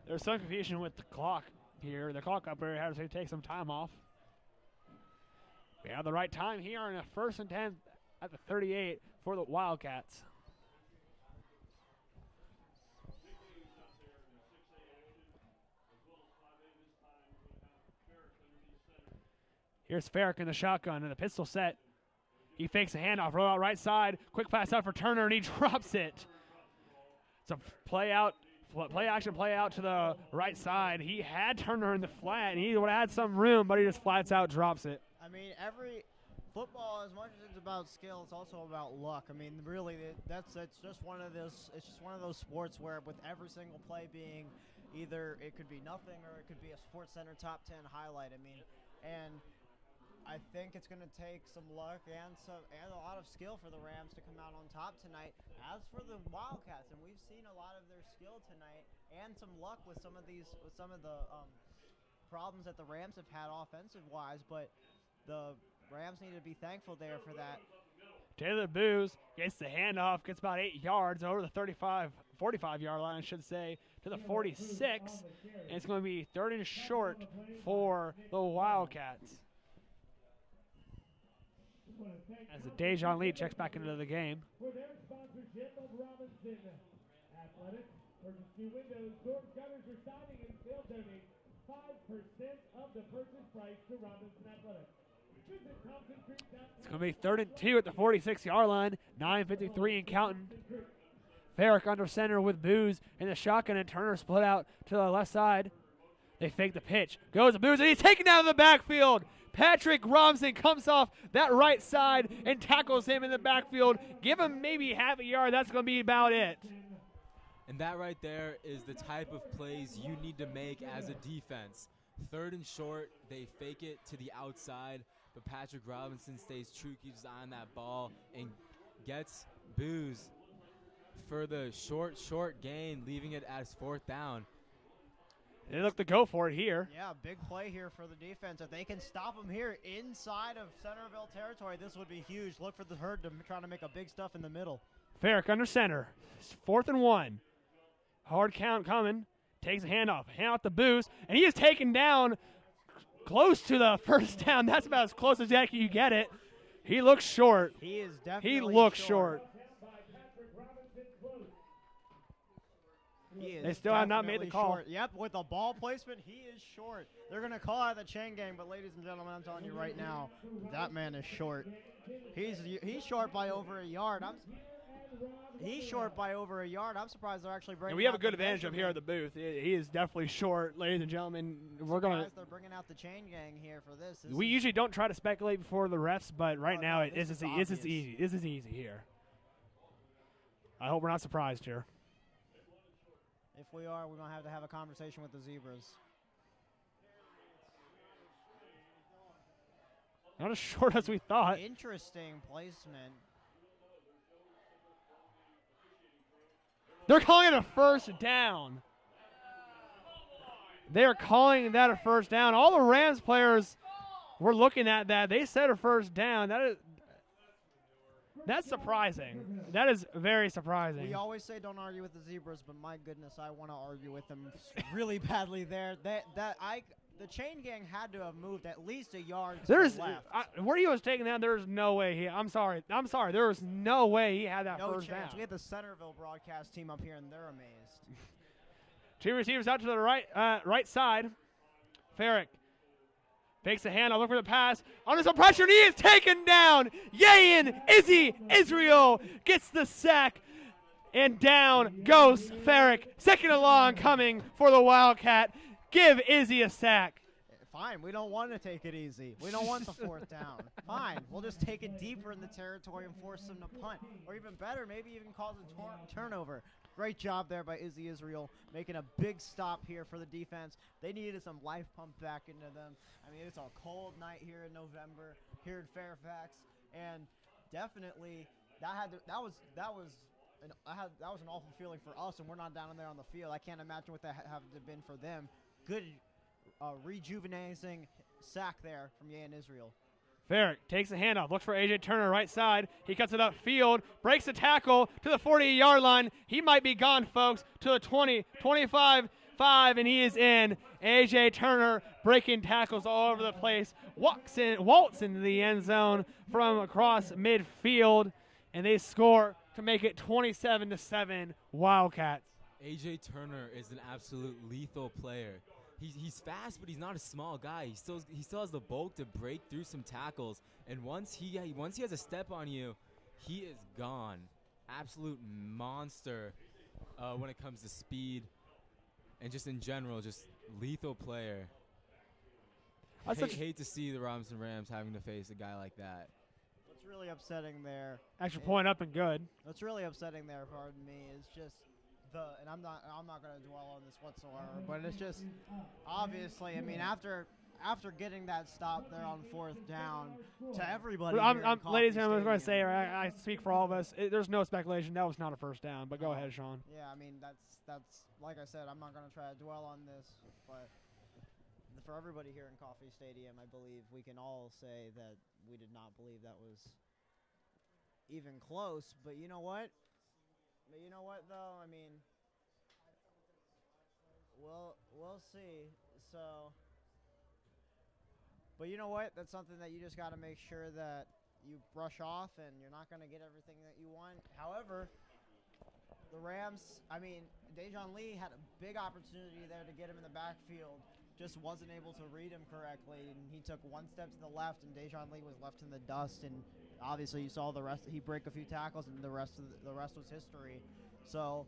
There's some confusion with the clock here. The clock operator has to take some time off. We have the right time here on a 1st and 10 at the 38 for the Wildcats. Here's Ferrick in the shotgun and the pistol set. He fakes a handoff, roll out right side, quick pass out for Turner, and he drops it. It's a play out to the right side. He had Turner in the flat, and he would have had some room, but he just flats out drops it. I mean, every football, as much as it's about skill, it's also about luck. I mean, really, it's just one of those sports where with every single play being either it could be nothing or it could be a Sports Center top 10 highlight. I mean, and I think it's going to take some luck and a lot of skill for the Rams to come out on top tonight. As for the Wildcats, and we've seen a lot of their skill tonight and some luck with some of the problems that the Rams have had offensive-wise, but the Rams need to be thankful there for that. Taylor Booz gets the handoff, gets about 8 yards over the 45-yard line, I should say, to the 46, and it's going to be 3rd and short for the Wildcats. As the Dejon Lee checks back into the game. For their sponsorship of Robinson Athletics, purchase new windows, doors, gutters, or siding, and they'll donate 5% of the purchase price to Robinson Athletics. It's going to be 3rd and 2 at the 46-yard line. 9:53 and counting. Farrick under center with Booz in the shotgun, and Turner split out to the left side. They fake the pitch. Goes to Booz, and he's taken down in the backfield. Patrick Robinson comes off that right side and tackles him in the backfield. Give him maybe half a yard. That's going to be about it. And that right there is the type of plays you need to make as a defense. 3rd and short, they fake it to the outside, but Patrick Robinson stays true, keeps his eye on that ball, and gets Booz for the short gain, leaving it as 4th down. They look to go for it here. Yeah, big play here for the defense. If they can stop them here inside of Centreville territory, this would be huge. Look for the herd to try to make a big stuff in the middle. Farrick under center. 4th and 1. Hard count coming. Takes a handoff. Hand out the Booz, and he is taken down close to the first down. That's about as close as you get it. He looks short. He is definitely He looks short. They still have not made the call. Short. Yep, with the ball placement, he is short. They're going to call out the chain gang, but ladies and gentlemen, I'm telling you right now, that man is short. He's short by over a yard. He's short by over a yard. I'm surprised they're actually bringing. And we have a good advantage of here at the booth. He is definitely short, ladies and gentlemen. We're gonna. They're bringing out the chain gang here for this. We usually don't try to speculate before the refs, but right now this is easy. This is easy here. I hope we're not surprised here. If we are, we're going to have a conversation with the Zebras. Not as short as we thought. Interesting placement. They're calling it a first down. They are calling that a first down. All the Rams players were looking at that. They said a first down. That's surprising. That is very surprising. We always say don't argue with the Zebras, but my goodness, I want to argue with them really badly there. The chain gang had to have moved at least a yard to the left. Where he was taking that, there's no way I'm sorry. There was no way he had that first chance. down. We had the Centreville broadcast team up here, and they're amazed. Two receivers out to the right side. Farrick fakes the hand. I'll look for the pass. Under some pressure, and he is taken down. Izzy Israel gets the sack, and down goes Farrick. Second and long coming for the Wildcat. Give Izzy a sack. Fine, we don't want to take it easy. We don't want the fourth down. Fine, we'll just take it deeper in the territory and force them to punt. Or even better, maybe even cause a turnover. Great job there by Izzy Israel, making a big stop here for the defense. They needed some life pumped back into them. I mean, it's a cold night here in November, here in Fairfax, and definitely that was an awful feeling for us, and we're not down there on the field. I can't imagine what that have been for them. Good rejuvenating sack there from Israel. Farrick takes the handoff, looks for A.J. Turner right side. He cuts it upfield, breaks the tackle to the 40-yard line. He might be gone, folks, to the 20, 25, 5, and he is in. A.J. Turner breaking tackles all over the place, waltz into the end zone from across midfield, and they score to make it 27-7 Wildcats. A.J. Turner is an absolute lethal player. He's fast, but he's not a small guy. He still has the bulk to break through some tackles. And once he has a step on you, he is gone. Absolute monster when it comes to speed and just in general, just lethal player. I hate to see the Robinson Rams having to face a guy like that. What's really upsetting there? Extra point up and good. What's really upsetting there, pardon me, is just and I'm not going to dwell on this whatsoever, but it's just obviously, I mean, after after getting that stop there on 4th down to everybody. Ladies and Coffee gentlemen, I was going to say, Stadium. I speak for all of us. There's no speculation. That was not a first down, but go ahead, Shaun. Yeah, I mean, that's like I said, I'm not going to try to dwell on this, but for everybody here in Coffee Stadium, I believe we can all say that we did not believe that was even close. But you know what? Though? I mean, we'll see. So, but you know what? That's something that you just got to make sure that you brush off, and you're not going to get everything that you want. However, the Rams, I mean, Dejon Lee had a big opportunity there to get him in the backfield. Just wasn't able to read him correctly, and he took one step to the left, and Dejon Lee was left in the dust. And obviously, you saw the rest. He broke a few tackles, and the rest was history. So,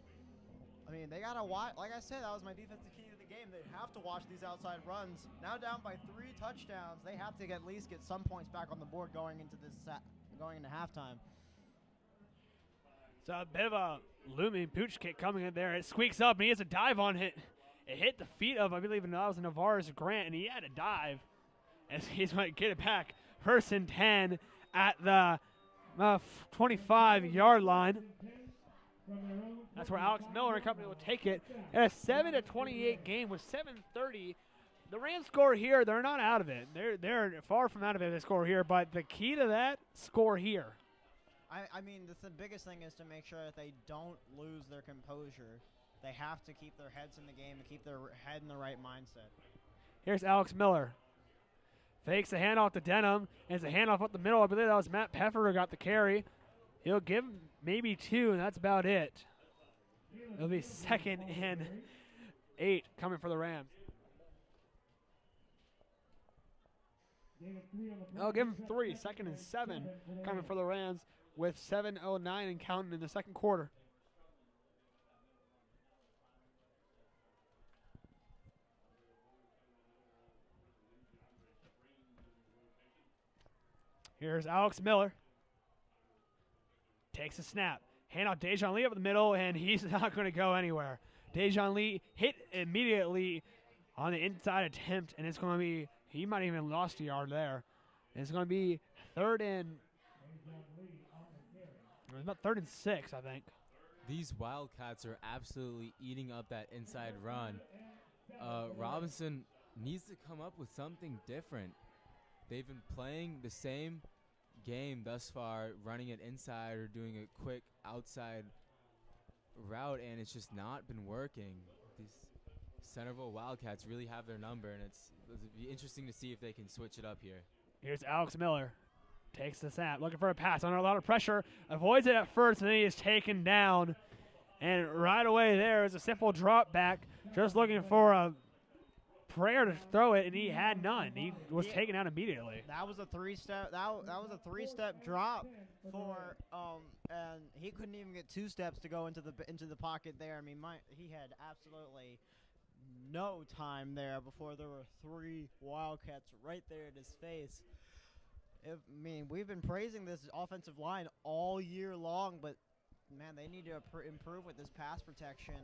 I mean, they gotta watch. Like I said, that was my defensive key to the game. They have to watch these outside runs. Now down by 3 touchdowns, they have to at least get some points back on the board going into halftime. So a bit of a looming pooch kick coming in there. It squeaks up, and he has a dive on it. It hit the feet of, I believe, that was Navarre's Grant, and he had to dive as he's going to get it back. 1st and 10 at the 25-yard line. That's where Alex Miller and company will take it. And a 7-28 game with 7:30. The Rams score here. They're not out of it. They're far from out of it. They score here, but the key to that, score here. I mean, the biggest thing is to make sure that they don't lose their composure. They have to keep their heads in the game and keep their head in the right mindset. Here's Alex Miller. Fakes the handoff to Denham. And it's a handoff up the middle. I believe that was Matt Peffer who got the carry. He'll give maybe 2, and that's about it. It'll be 2nd and 8 coming for the Rams. I'll give him 3. 2nd and 7 coming for the Rams with 7:09 and counting in the second quarter. Here's Alex Miller. Takes a snap. Hand out Dejon Lee up the middle, and he's not going to go anywhere. Dejon Lee hit immediately on the inside attempt, and it's going to be, he might even lost a yard there. And it's going to be 3rd and, it's about 3rd and 6, I think. These Wildcats are absolutely eating up that inside run. Robinson needs to come up with something different. They've been playing the same game thus far, running it inside or doing a quick outside route, and it's just not been working. These Centreville Wildcats really have their number, and it'll be interesting to see if they can switch it up here. Here's Alex Miller. Takes the snap, looking for a pass, under a lot of pressure. Avoids it at first, and then he is taken down. And right away there is a simple drop back, just looking for a prayer to throw it, and he had none. He was taken out immediately. That was a 3-step. That was a 3-step drop for, and he couldn't even get 2 steps to go into the pocket there. I mean, he had absolutely no time there before there were 3 Wildcats right there in his face. I mean, we've been praising this offensive line all year long, but man, they need to improve with this pass protection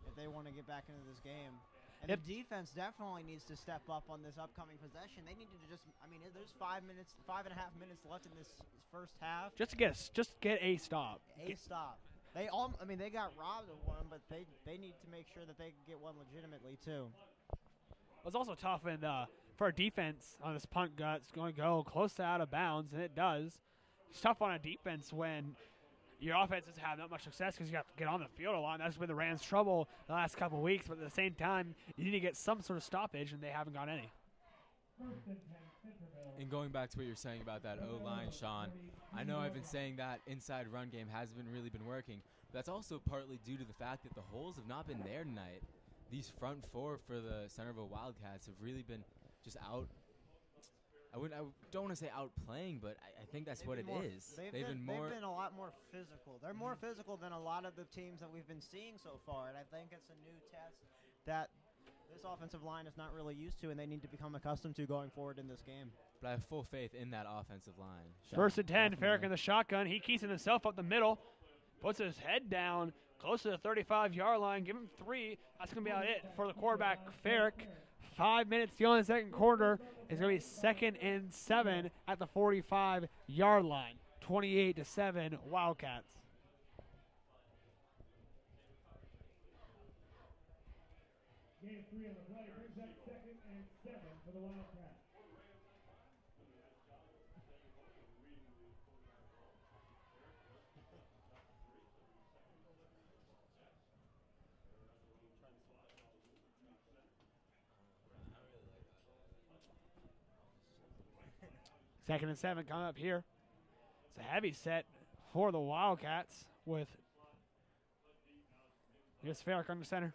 if they want to get back into this game. And the defense definitely needs to step up on this upcoming possession. They need to just, I mean, there's 5 and a half minutes left in this first half. Just get a stop. Stop. They got robbed of one, but they need to make sure that they get one legitimately too. It was also tough for a defense on this punt gut's going to go close to out of bounds, and it does. It's tough on a defense when your offense doesn't have that much success because you have to get on the field a lot. That's been the Rams' trouble the last couple of weeks. But at the same time, you need to get some sort of stoppage, and they haven't got any. And going back to what you're saying about that O-line, Shaun, I know I've been saying that inside run game hasn't really been working. But that's also partly due to the fact that the holes have not been there tonight. These front 4 for the Centreville Wildcats have really been just out. I don't want to say outplaying, but I think that's what it is. They've been a lot more physical. They're more physical than a lot of the teams that we've been seeing so far, and I think it's a new test that this offensive line is not really used to, and they need to become accustomed to going forward in this game. But I have full faith in that offensive line. First and 10, Farrick in the shotgun. He keeps it himself up the middle, puts his head down close to the 35-yard line. Give him 3. That's going to be about it for the quarterback, Farrick. 5 minutes to go in the second quarter. It's going to be 2nd and 7 at the 45-yard line. 28-7 Wildcats. Game 3 on the play brings up 2nd and 7 for the Wildcats. Second and 7 coming up here. It's a heavy set for the Wildcats with here's Federici under center.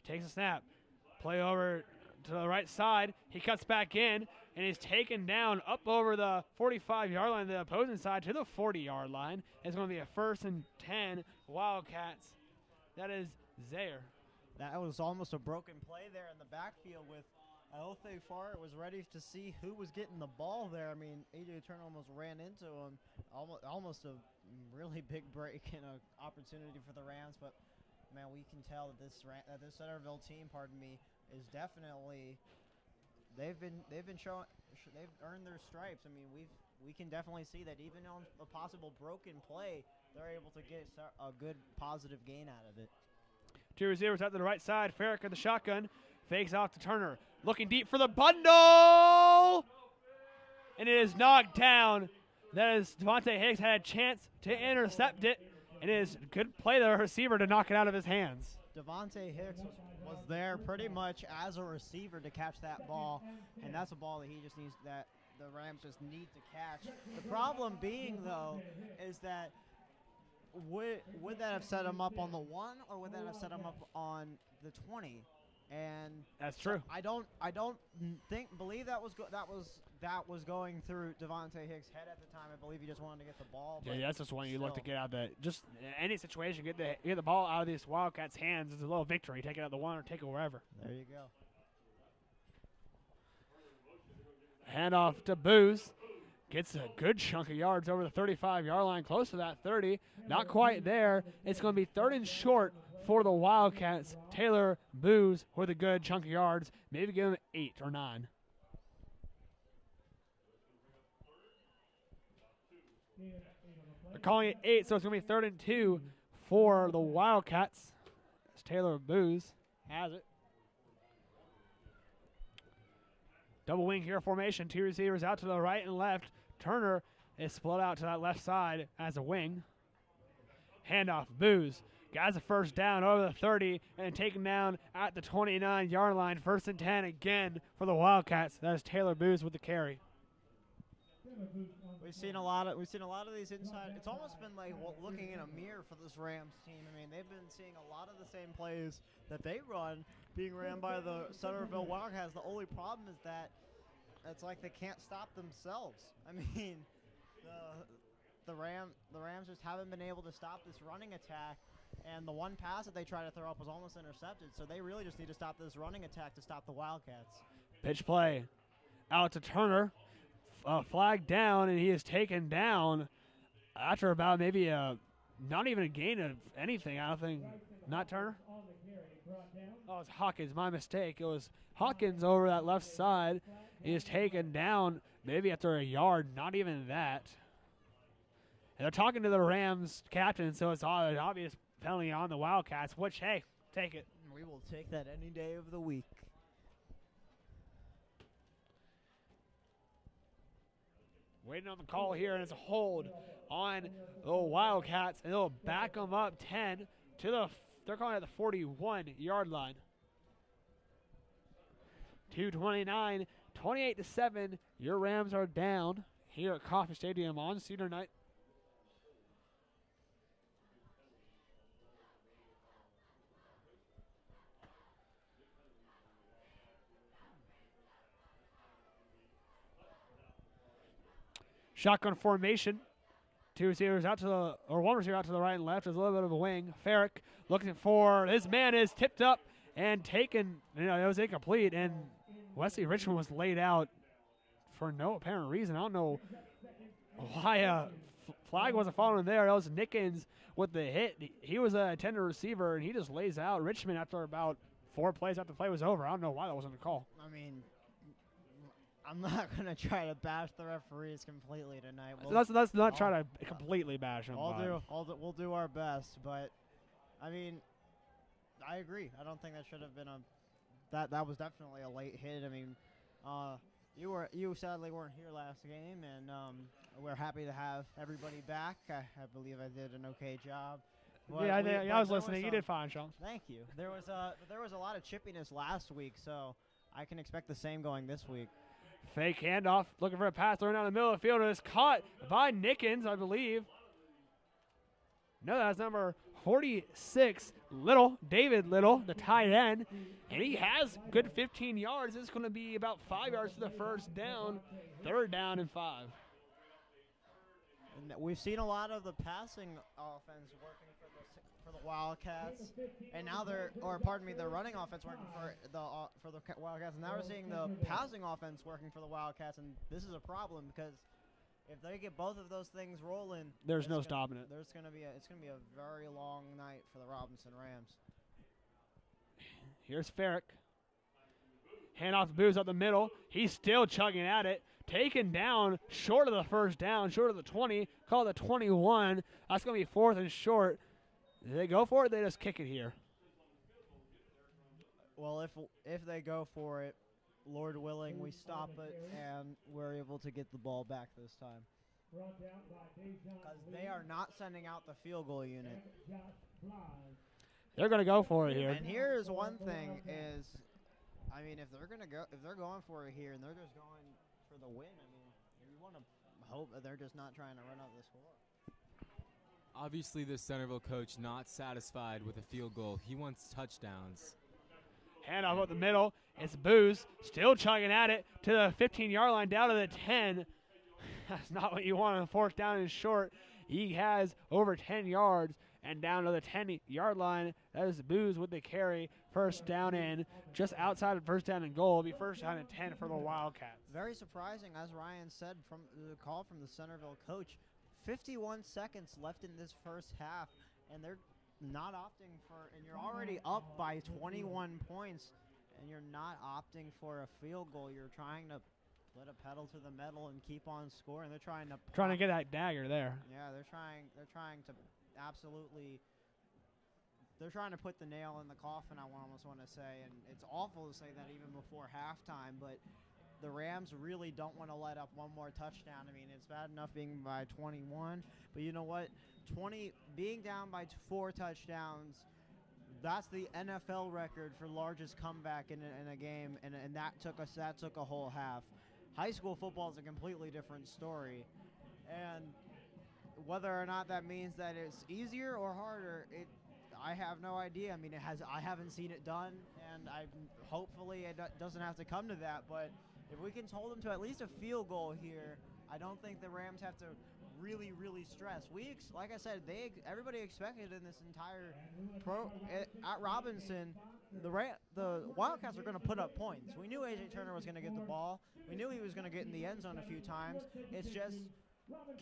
Takes a snap. Play over to the right side. He cuts back in and is taken down up over the 45-yard line, the opposing side, to the 40-yard line. It's going to be a 1st and 10 Wildcats. That is Zaire. That was almost a broken play there in the backfield with Elthe Fart was ready to see who was getting the ball there. I mean, AJ Turner almost ran into him. Almost a really big break and an opportunity for the Rams. But, man, we can tell that this Centreville team, is definitely they've earned their stripes. I mean, we can definitely see that even on a possible broken play, they're able to get a good positive gain out of it. Two receivers out to the right side. Federici the shotgun. Fakes off to Turner. Looking deep for the bundle. And it is knocked down. That is Devontae Hicks had a chance to intercept it. And it is a good play there, receiver, to knock it out of his hands. Devontae Hicks was there pretty much as a receiver to catch that ball. And that's a ball that he just needs, that the Rams just need to catch. The problem being, though, is that would that have set him up on the 1 or would that have set him up on the 20? And that's true. I don't believe that was going through Devontae Hicks' head at the time. I believe he just wanted to get the ball. Yeah, that's just one you look to get out of the just any situation, get the ball out of these Wildcats' hands is a little victory. Take it out of the 1 or take it wherever. There you go. Handoff to Booz. Gets a good chunk of yards over the 35-yard line, close to that 30. Not quite there. It's going to be 3rd and short for the Wildcats. Taylor Booz with a good chunk of yards. Maybe give him 8 or 9. They're calling it 8, so it's going to be 3rd and 2 for the Wildcats. As Taylor Booz has it. Double wing here formation. 2 receivers out to the right and left. Turner is split out to that left side as a wing. Handoff. Booz. Guys a first down over the 30 and taken down at the 29-yard line. 1st and 10 again for the Wildcats. That is Taylor Booz with the carry. We've seen a lot of these inside. It's almost been like looking in a mirror for this Rams team. I mean, they've been seeing a lot of the same plays that they run being ran by the Centreville Wildcats. The only problem is that it's like they can't stop themselves. I mean, the Rams just haven't been able to stop this running attack. And the one pass that they tried to throw up was almost intercepted. So they really just need to stop this running attack to stop the Wildcats. Pitch play out to Turner. Flag down, and he is taken down after about maybe not even a gain of anything. I don't think. Not Turner? Oh, it's Hawkins. My mistake. It was Hawkins over that left side. He is taken down maybe after a yard. Not even that. And they're talking to the Rams captain, so it's an obvious penalty on the Wildcats, which, hey, take it. We will take that any day of the week. Waiting on the call here, and it's a hold on the Wildcats, and they'll back them up 10 to the, they're calling it the 41-yard line. 2:29, 28-7. Your Rams are down here at Coffee Stadium on Cedar night. Shotgun formation. 2 receivers out to the, or 1 receiver out to the right and left. There's a little bit of a wing. Federici looking for, his man is tipped up and taken. It was incomplete, and Wesley Richmond was laid out for no apparent reason. I don't know why flag wasn't following there. That was Nickens with the hit. He was a tender receiver, and he just lays out Richmond after about 4 plays after the play was over. I don't know why that wasn't a call. I mean, I'm not going to try to bash the referees completely tonight. Let's not try to completely bash them. We'll do our best, but I mean, I agree. I don't think that should have been that was definitely a late hit. I mean, you sadly weren't here last game, and we're happy to have everybody back. I believe I did an okay job. But I was listening. You did fine, Shaun. Thank you. There was a lot of chippiness last week, so I can expect the same going this week. Fake handoff, looking for a pass, throwing down the middle of the field, and it's caught by Nickens, I believe. No, that's number 46, David Little, the tight end, and he has good 15 yards. It's going to be about 5 yards to the first down, 3rd down and 5. And we've seen a lot of the passing offense working for the Wildcats, and now the running offense working for the Wildcats, and now we're seeing the passing offense working for the Wildcats, and this is a problem because if they get both of those things rolling, there's no stopping it. It's going to be a very long night for the Robinson Rams. Here's Ferrick. Hand off to Booz up the middle. He's still chugging at it. Taken down short of the first down, short of the 20. Call it the 21. That's going to be 4th and short. Do they go for it? They just kick it here. Well, if they go for it, Lord willing, we stop it and we're able to get the ball back this time. Because they are not sending out the field goal unit. They're going to go for it here. And here is one thing is, I mean, if they're going for it here and they're just going for the win, I mean, you want to hope that they're just not trying to run out the score. Obviously, the Centreville coach not satisfied with a field goal. He wants touchdowns. Handoff up the middle. It's Booz still chugging at it to the 15-yard line, down to the 10. That's not what you want on 4th down and short. He has over 10 yards and down to the 10-yard line. That is Booz with the carry. 1st down in, just outside of 1st down and goal. It'll be 1st down and 10 for the Wildcats. Very surprising, as Ryan said, from the call from the Centreville coach. 51 seconds left in this first half, and they're not opting for, and you're already up by 21 points, and you're not opting for a field goal. You're trying to put a pedal to the metal and keep on scoring. They're trying to get that dagger there. Yeah, they're trying to absolutely. They're trying to put the nail in the coffin, I almost want to say, and it's awful to say that even before halftime, but the Rams really don't want to let up one more touchdown. I mean, it's bad enough being by 21, but you know what? Being down by 4 touchdowns, that's the NFL record for largest comeback in a game, and that took a whole half. High school football is a completely different story, and whether or not that means that it's easier or harder, I have no idea. I mean, I haven't seen it done, and hopefully it doesn't have to come to that, but if we can hold them to at least a field goal here, I don't think the Rams have to really, really stress. Like I said, everybody expected in this entire at Robinson, the Wildcats are going to put up points. We knew A.J. Turner was going to get the ball. We knew he was going to get in the end zone a few times. It's just,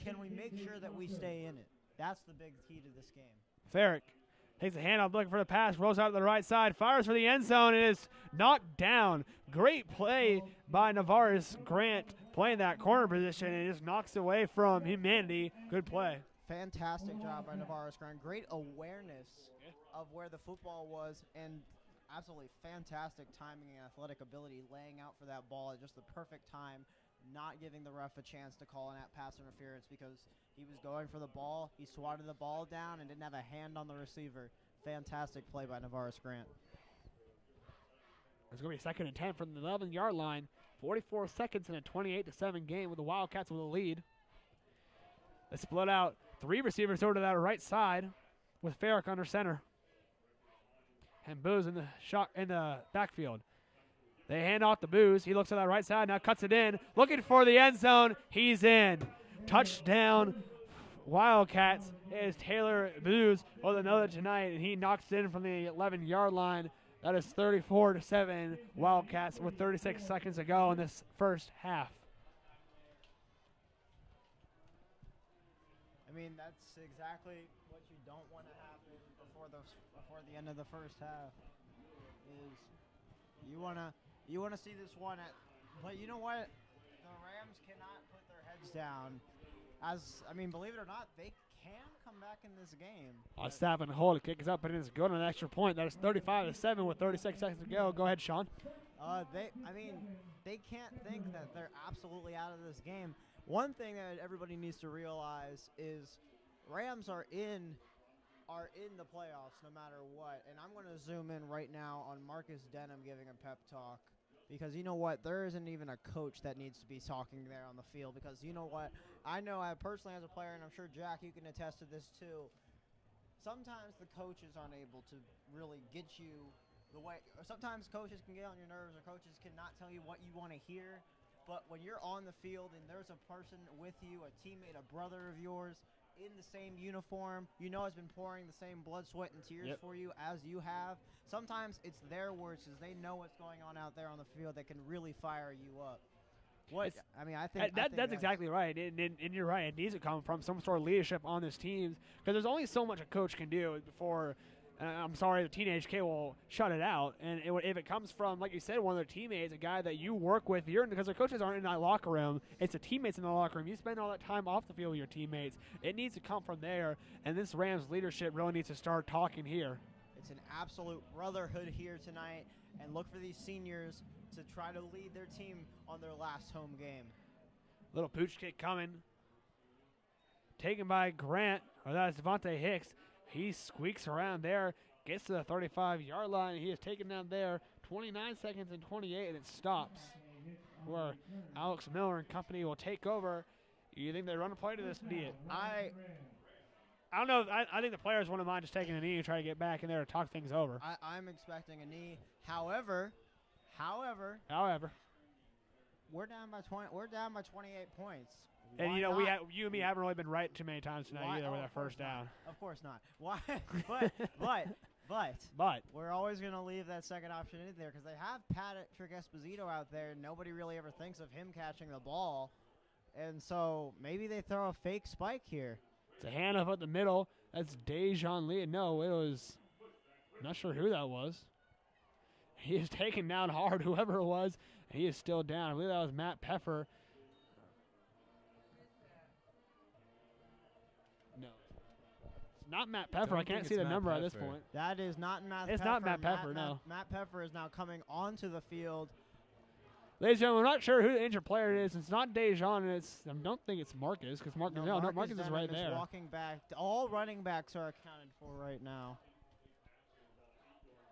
can we make sure that we stay in it? That's the big key to this game. Ferrick takes a handoff, looking for the pass, rolls out to the right side, fires for the end zone, and is knocked down. Great play by Navarez Grant, playing that corner position, and just knocks away from humanity. Good play. Fantastic job by Navarez Grant. Great awareness of where the football was, and absolutely fantastic timing and athletic ability, laying out for that ball at just the perfect time, not giving the ref a chance to call an pass interference because he was going for the ball. He swatted the ball down and didn't have a hand on the receiver. Fantastic play by Navarez Grant. It's going to be 2nd and 10 from the 11-yard line. 44 seconds in a 28-7 game with the Wildcats with a lead. They split out 3 receivers over to that right side with Ferrick under center. And Booz in the backfield. They hand off to Booz. He looks to that right side, now cuts it in. Looking for the end zone. He's in. Touchdown Wildcats is Taylor Booz with another tonight, and he knocks it in from the 11-yard line. That is 34-7 Wildcats with 36 seconds to go in this first half. I mean, that's exactly what you don't want to happen before the end of the first half. is you wanna see this one but you know what? The Rams cannot put their heads down. Believe it or not, they can come back in this game. Snap and hold. The kick is up, and it's good on an extra point. That is 35-7 with 36 seconds to go. Go ahead, Shaun. They can't think that they're absolutely out of this game. One thing that everybody needs to realize is Rams are in the playoffs no matter what. And I'm going to zoom in right now on Marcus Denham giving a pep talk. Because you know what? There isn't even a coach that needs to be talking there on the field. Because you know what? I know I personally as a player, and I'm sure, Jack, you can attest to this too. Sometimes the coaches aren't able to really get you the way. Or sometimes coaches can get on your nerves, or coaches cannot tell you what you want to hear. But when you're on the field and there's a person with you, a teammate, a brother of yours, in the same uniform, you know has been pouring the same blood, sweat, and tears for you as you have. Sometimes it's their words because they know what's going on out there on the field that can really fire you up. I think that's exactly right, and you're right. It needs to come from some sort of leadership on this team because there's only so much a coach can do before. I'm sorry, the teenage kid will shut it out. And if it comes from, like you said, one of their teammates, a guy that you work with, because the coaches aren't in that locker room. It's the teammates in the locker room. You spend all that time off the field with your teammates. It needs to come from there, and this Rams leadership really needs to start talking here. It's an absolute brotherhood here tonight, and look for these seniors to try to lead their team on their last home game. Little pooch kick coming. Taken by Grant, or that's Devontae Hicks. He squeaks around there, gets to the 35-yard line. He is taken down there, 29 seconds and 28, and it stops. Where Alex Miller and company will take over. You think they run a play to this knee? I don't know. I think the players wouldn't mind just taking a knee and try to get back in there to talk things over. I'm expecting a knee. However, we're down by 20. We're down by 28 points. And you and me haven't really been right too many times tonight either with that first down. Of course not. Why? But we're always going to leave that second option in there because they have Patrick Esposito out there. Nobody really ever thinks of him catching the ball, and so maybe they throw a fake spike here. It's a handoff up the middle. That's Dejon Lee. No, it was. I'm not sure who that was. He is taken down hard, whoever it was. And he is still down. I believe that was Matt Peffer. No. It's not Matt Peffer. I can't see the number at this point. That is not Matt Peffer. It's not Matt Peffer, no. Matt Peffer is now coming onto the field. Ladies and gentlemen, I'm not sure who the injured player is. It's not Dejon, and I don't think it's Marcus, because Marcus is right there. Walking back. All running backs are accounted for right now.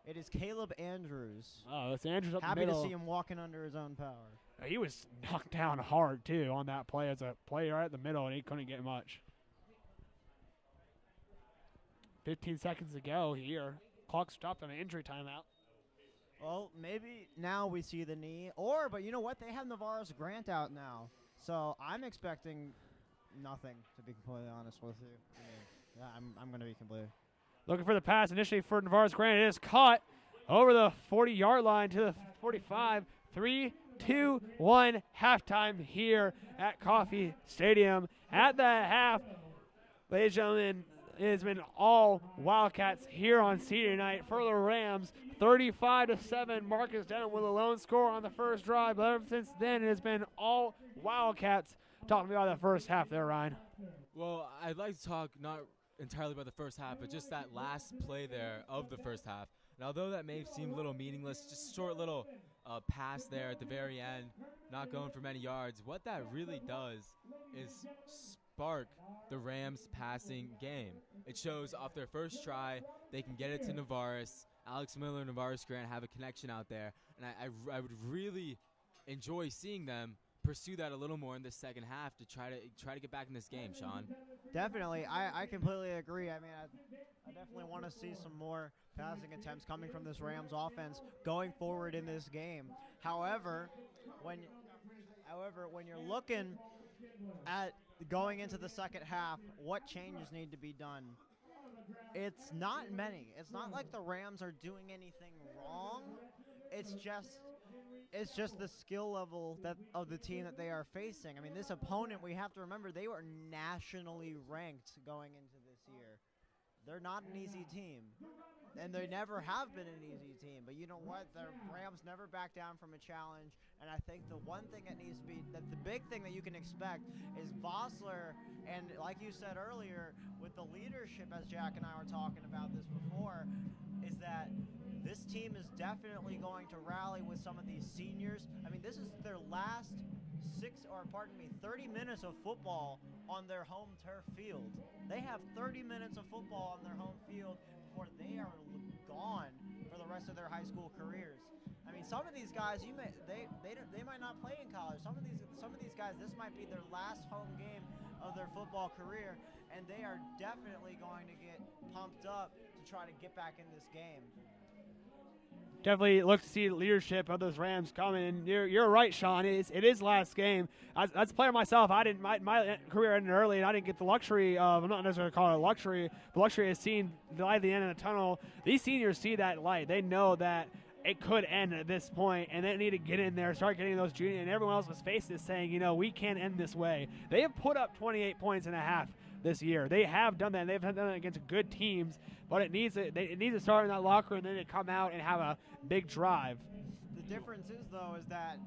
It is Caleb Andrews. Oh, that's Andrews up the middle. Happy to see him walking under his own power. He was knocked down hard, too, on that play. As a player right at the middle, and he couldn't get much. 15 seconds to go here. Clock stopped on an injury timeout. Well, maybe now we see the knee. But you know what? They have Navaris Grant out now. So I'm expecting nothing, to be completely honest with you. I'm going to be completely. Looking for the pass initially for Navaris Grant. It is caught over the 40-yard line to the 45. 3, 2, 1, halftime here at Coffee Stadium. At the half, ladies and gentlemen, it has been all Wildcats here on senior night for the Rams. 35-7. Marcus Denham with a lone score on the first drive. But ever since then, it has been all Wildcats. Talking about the first half there, Ryan. Well, I'd like to talk not entirely about the first half, but just that last play there of the first half. And although that may seem a little meaningless, just short little pass there at the very end, not going for many yards, what that really does is spark the Rams' passing game. It shows off their first try, they can get it to Navaris. Alex Miller and Navaris Grant have a connection out there. And I would really enjoy seeing them pursue that a little more in the second half to try to get back in this game, Shaun. Definitely. I completely agree. I mean, I definitely want to see some more passing attempts coming from this Rams offense going forward in this game. However, when you're looking at going into the second half, what changes need to be done? It's not many. It's not like the Rams are doing anything wrong. It's just the skill level of the team that they are facing. I mean, this opponent, we have to remember, they were nationally ranked going into this year. They're not an easy team. and they never have been an easy team. But you know what? The Rams never back down from a challenge. And I think the one thing that needs to be, that the big thing that you can expect is Vossler, and like you said earlier, with the leadership, as Jack and I were talking about this before, is that this team is definitely going to rally with some of these seniors. I mean, this is their last 30 minutes of football on their home turf field. They have 30 minutes of football on their home field before they are gone for the rest of their high school careers. I mean, some of these guys, they might not play in college. Some of these guys, this might be their last home game of their football career, and they are definitely going to get pumped up to try to get back in this game. Definitely look to see the leadership of those Rams coming. And you're right, Shaun. It is last game. As a player myself, my career ended early, and I didn't get the luxury of, I'm not necessarily calling it a luxury, the luxury of seeing the light at the end of the tunnel. These seniors see that light. They know that it could end at this point, and they need to get in there, start getting those juniors, and everyone else's faces saying, we can't end this way. They have put up 28 points and a half this year. They have done that, and they've done it against good teams, but it needs to start in that locker room, and then to come out and have a big drive. The difference is, though, is that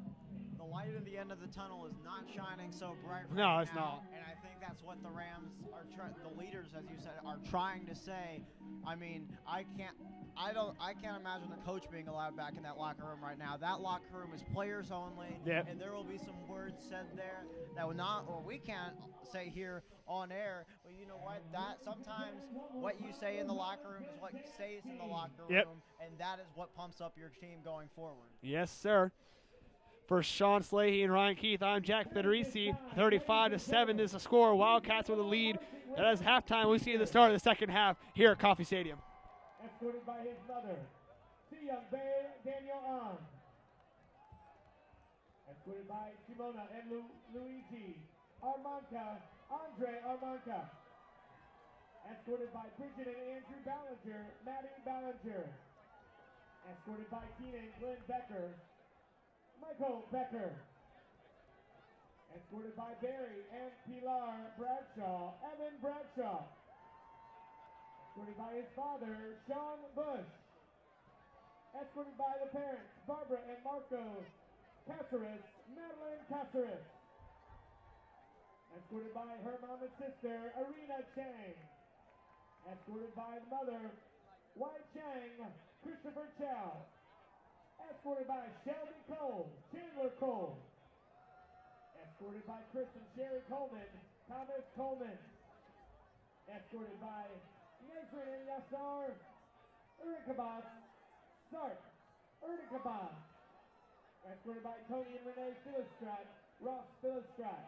the light at the end of the tunnel is not shining so bright right No, it's now, not. and I think that's what the Rams are the leaders, as you said, are trying to say. I mean, I can't imagine the coach being allowed back in that locker room right now. That locker room is players only, yep. And there will be some words said there that we can't say here on air. But you know what? That sometimes what you say in the locker room is what stays in the locker room, yep. And that is what pumps up your team going forward. Yes, sir. For Shaun Salehi and Ryan Keith, I'm Jack Federici. 35-7 is the score. Wildcats with a lead. That is halftime. We see the start of the second half here at Coffee Stadium. Escorted by his mother, Young Bear Daniel On. Escorted by Simona and Luigi Armanca, Andre Armanca. Escorted by Bridget and Andrew Ballinger, Maddie Ballinger. Escorted by Keenan Glenn Becker, Michael Becker. Escorted by Barry and Pilar Bradshaw, Evan Bradshaw. Escorted by his father, Shaun Bush. Escorted by the parents, Barbara and Marco Caceres, Madeline Caceres. Escorted by her mom and sister, Arena Chang. Escorted by the mother, Wai Chang, Christopher Chow. Escorted by Shelby Cole, Chandler Cole. Escorted by Chris and Sherry Coleman, Thomas Coleman. Escorted by Nasrin and Yassar Urikabas, Sark Urikabas. Escorted by Tony and Renee Philistrat, Ross Philistrat.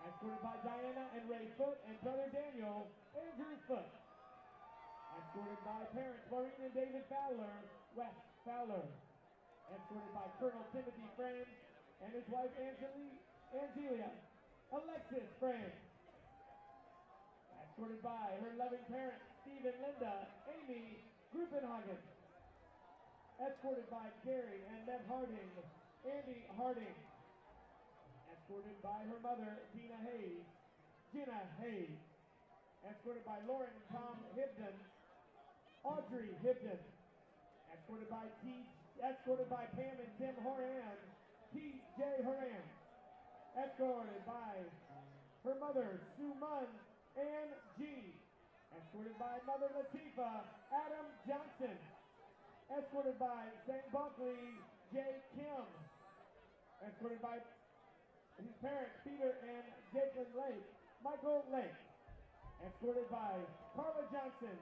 Escorted by Diana and Ray Foote and brother Daniel, Andrew Foote. Escorted by parents Maureen and David Fowler, Wes Fowler. Escorted by Colonel Timothy Franz and his wife Angelia, Alexis Franz. Escorted by her loving parents, Steve and Linda, Amy Gruppenhagen. Escorted by Gary and Ned Harding, Andy Harding. Escorted by her mother, Gina Hayes. Escorted by Lauren and Tom Hibden, Audrey Hibden. Escorted by Pam and Tim Horan, T.J. Horan. Escorted by her mother, Sue Munn, Ann G. Escorted by Mother Latifa, Adam Johnson. Escorted by St. Buckley, J. Kim. Escorted by his parents, Peter and Jacob Lake, Michael Lake. Escorted by Carla Johnson,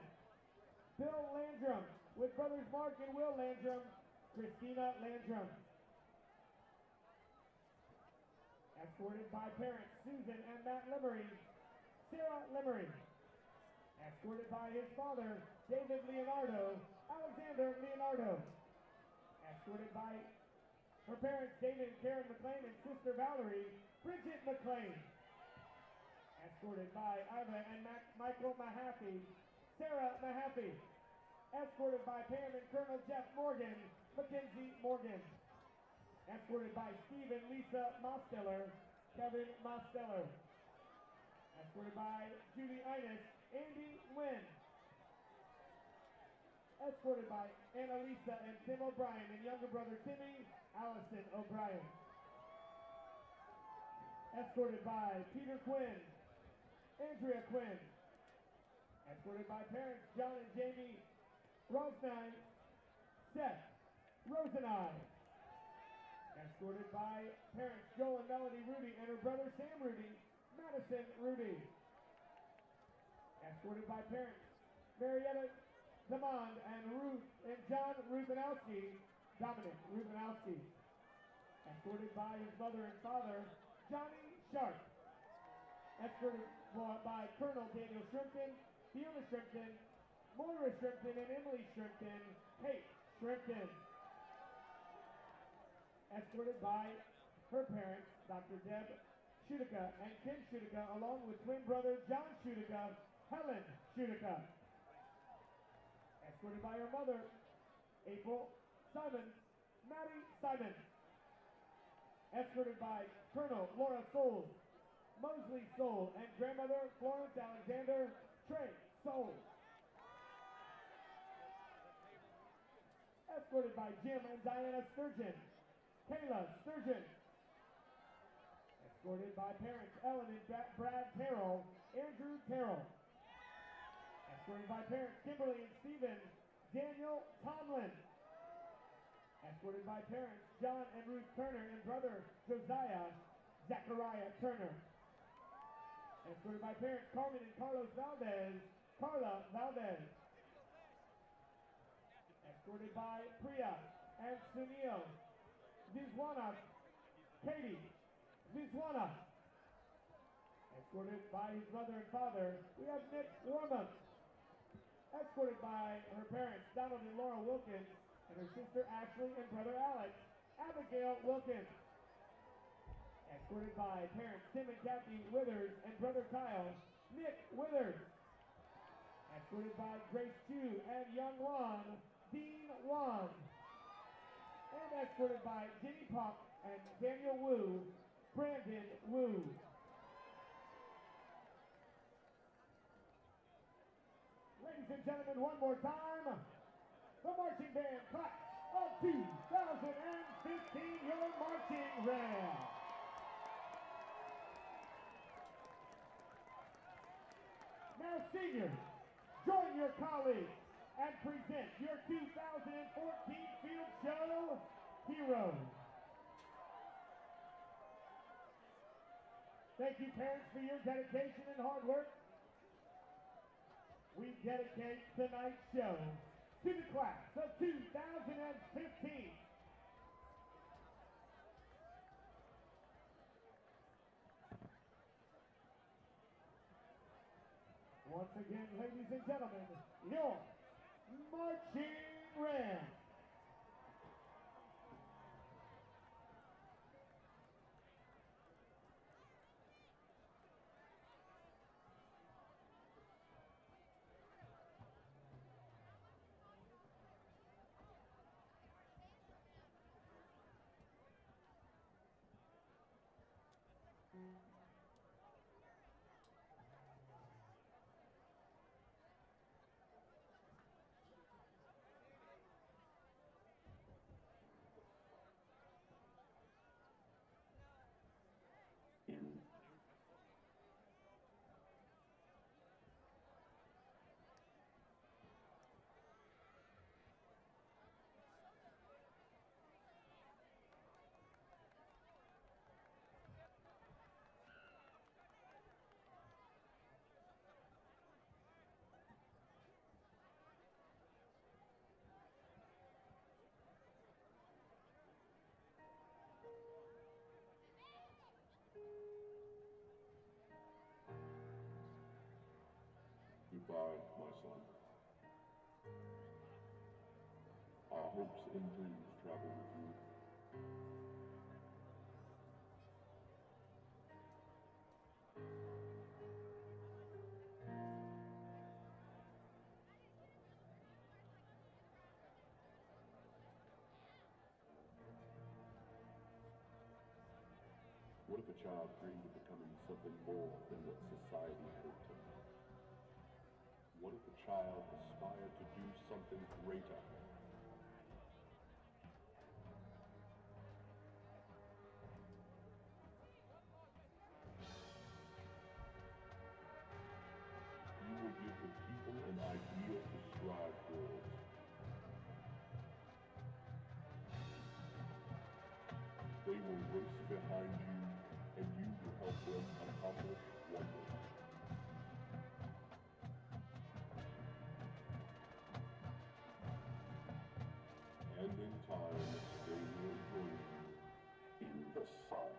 Bill Landrum, with brothers Mark and Will Landrum, Christina Landrum. Escorted by parents Susan and Matt Limery, Sarah Limery. Escorted by his father, David Leonardo, Alexander Leonardo. Escorted by her parents, David and Karen McLean, and sister Valerie, Bridget McLean. Escorted by Iva and Michael Mahaffey, Sarah Mahaffey. Escorted by Pam and Colonel Jeff Morgan, Mackenzie Morgan. Escorted by Steve and Lisa Mosteller, Kevin Mosteller. Escorted by Judy Innes, Andy Nguyen. escorted by Annalisa and Tim O'Brien and younger brother Timmy Allison O'Brien. Escorted by Peter Quinn, Andrea Quinn. Escorted by parents John and Jamie Rosnine, Seth Rosenine. Escorted by parents Joel and Melanie Rudy and her brother Sam Rudy, Madison Rudy. Escorted by parents Marietta Damond and Ruth and John Ruthanowski, Dominic Ruthanowski. Escorted by his mother and father, Johnny Sharp. Escorted by Colonel Daniel Shrimpton, Fiona Shrimpton, Moira Shrimpton, and Emily Shrimpton, Kate Shrimpton. Escorted by her parents, Dr. Deb Schutica and Kim Schutica, along with twin brother John Schutica, Helen Schutica. Escorted by her mother, April Simon, Maddie Simon. Escorted by Colonel Laura Soul, Mosley Soul, and grandmother Florence Alexander Trey Soul. Escorted by Jim and Diana Sturgeon, Kayla Sturgeon. Escorted by parents Ellen and Brad Terrell, Andrew Terrell. Escorted by parents Kimberly and Stephen Daniel Tomlin. Escorted by parents John and Ruth Turner and brother Josiah Zachariah Turner. Escorted by parents Carmen and Carlos Valdez, Carla Valdez. Escorted by Priya and Sunil Vizwana, Katie Vizwana. Escorted by his mother and father, we have Nick Wormuth. Escorted by her parents Donald and Laura Wilkins and her sister Ashley and brother Alex, Abigail Wilkins. Escorted by parents Tim and Kathy Withers and brother Kyle, Nick Withers. Escorted by Grace Chu and young Juan, Dean Juan. And escorted by Jenny Pop and Daniel Wu, Brandon Wu. Ladies and gentlemen, one more time, the marching band class of 2015, your marching band. Now seniors, join your colleagues and present your 2014 Field Show Heroes. Thank you, parents, for your dedication and hard work. We dedicate tonight's show to the class of 2015. Once again, ladies and gentlemen, your marching band. Goodbye, my son. Our hopes and dreams travel with you. What if a child dreamed of becoming something more than what society hoped him? What if a child aspired to do something greater? You will give the people an ideal to strive towards. They will race behind you, and you will help them accomplish wonders. And in time, they will join you in the sun.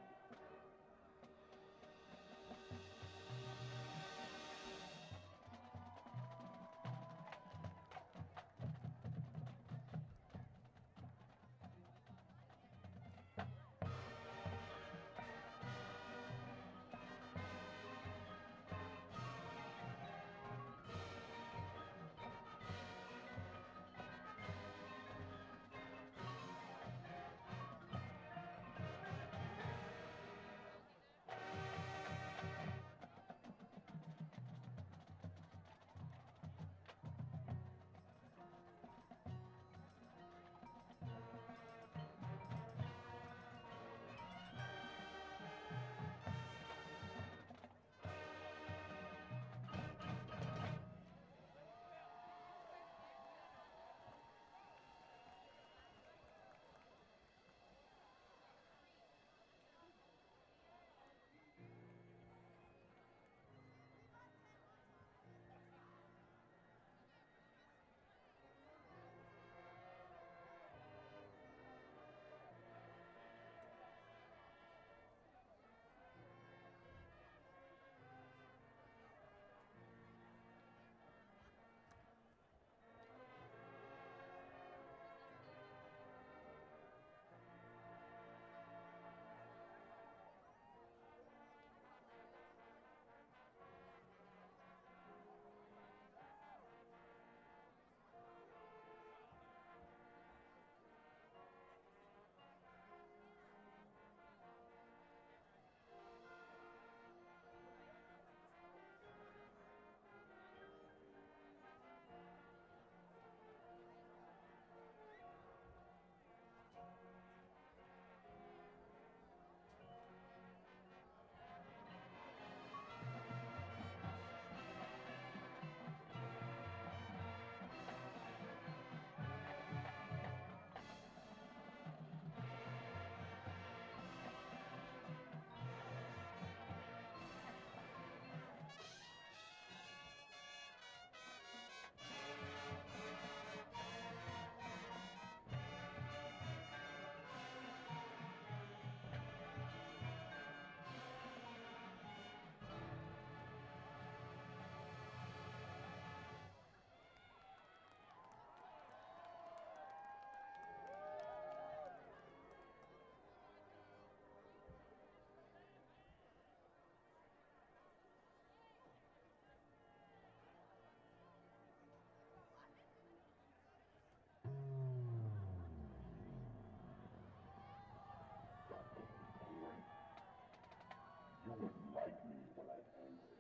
You wouldn't like me when I'm angry.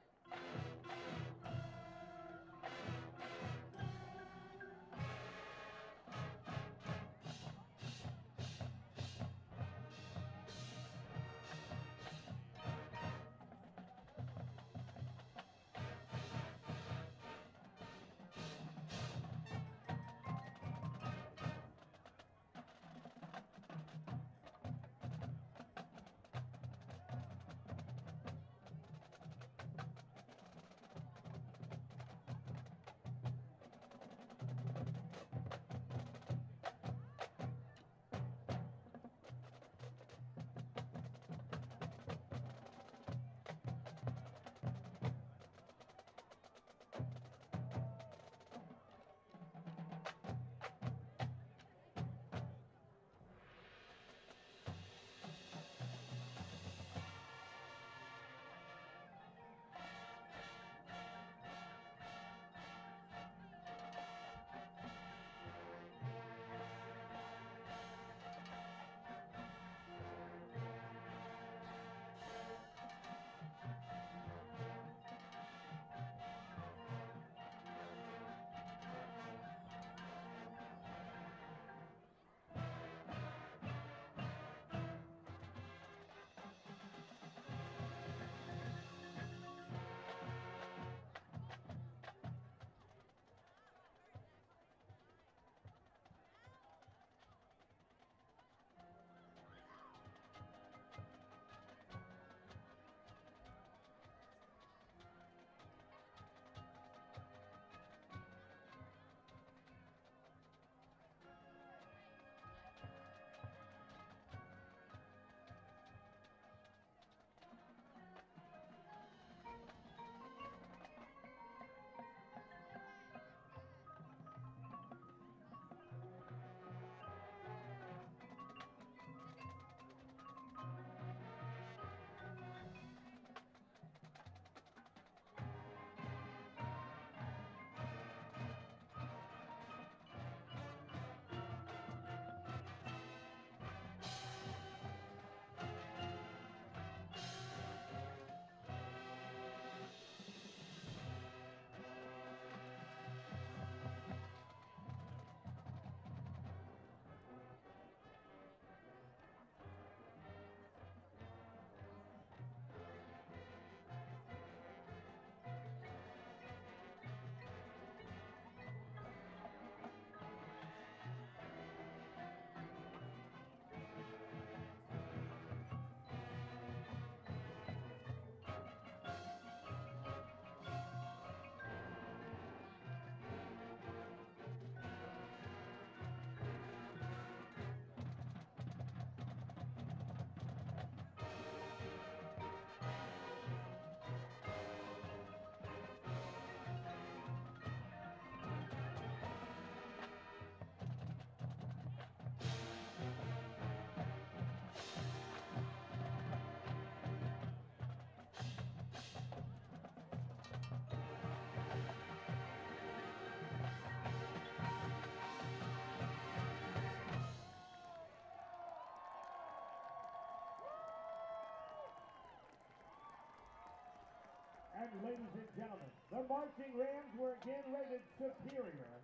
And ladies and gentlemen, the marching Rams were again rated superior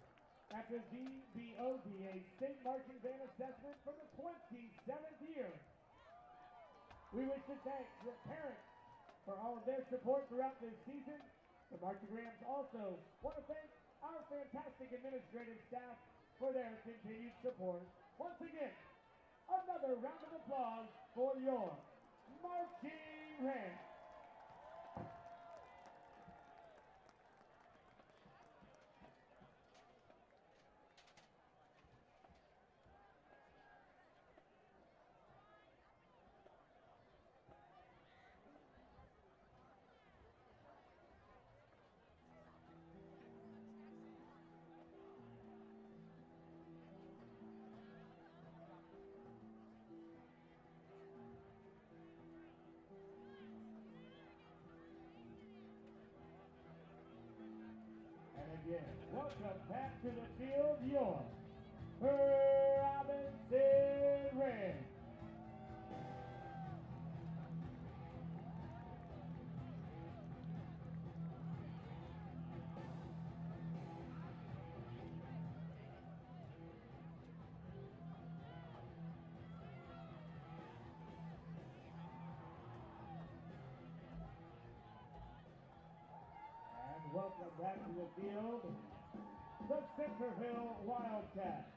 at the DBODA State Marching Band Assessment for the 27th year. We wish to thank the parents for all of their support throughout this season. The marching Rams also want to thank our fantastic administrative staff for their continued support. Once again, another round of applause for your marching Rams. Again, welcome back to the field, your Robinson Rams. And welcome back to the field, the Centreville Wildcats.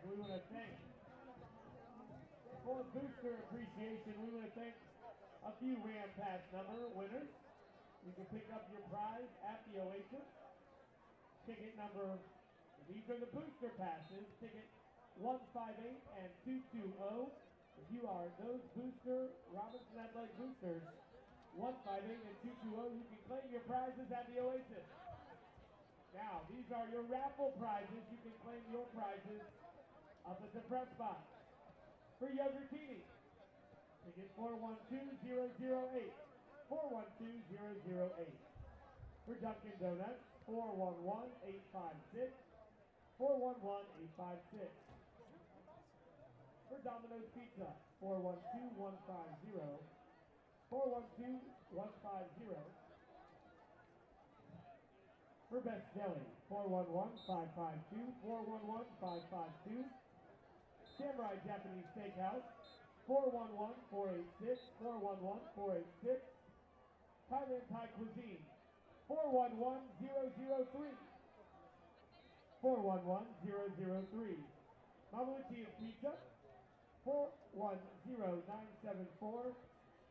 We want to thank, for booster appreciation, we want to thank a few Ram Pass number winners. You can pick up your prize at the Oasis. Ticket number, these are the booster passes, ticket 158 and 220. If you are those booster, Robinson Athletic boosters, 158 and 220, you can claim your prizes at the Oasis. Now, these are your raffle prizes. You can claim your prizes up at the press box. For Yogurtini, ticket 412008, 412008. For Dunkin' Donuts, 411856, 411856. For Domino's Pizza, 412150, 412150. For Best Deli, 411552, 411552. Samurai Japanese Steakhouse, 411486, 411486. Thailand Thai Cuisine, 411003, 411003. Mama Lucia's Pizza, 410974,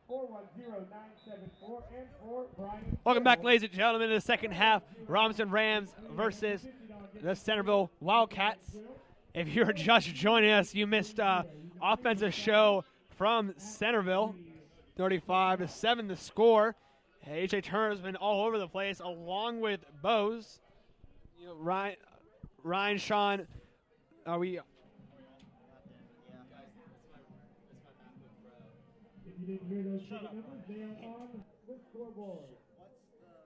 410974, and for Brian. Welcome back, ladies and gentlemen, to the second half. Robinson Rams versus the Centreville Wildcats. If you're just joining us, you missed offensive show from Centreville. 35-7 the score. A.J. Turner's been all over the place, along with Bose. You know, Ryan, Shaun, are we? You didn't hear those Shut ticket up, numbers? They are on the scoreboard. Just in case.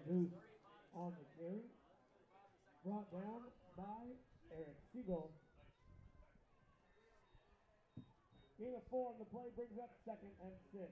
Moose on the carry. Brought down by Eric Siegel. Gain of 4 on the play brings up 2nd and 6.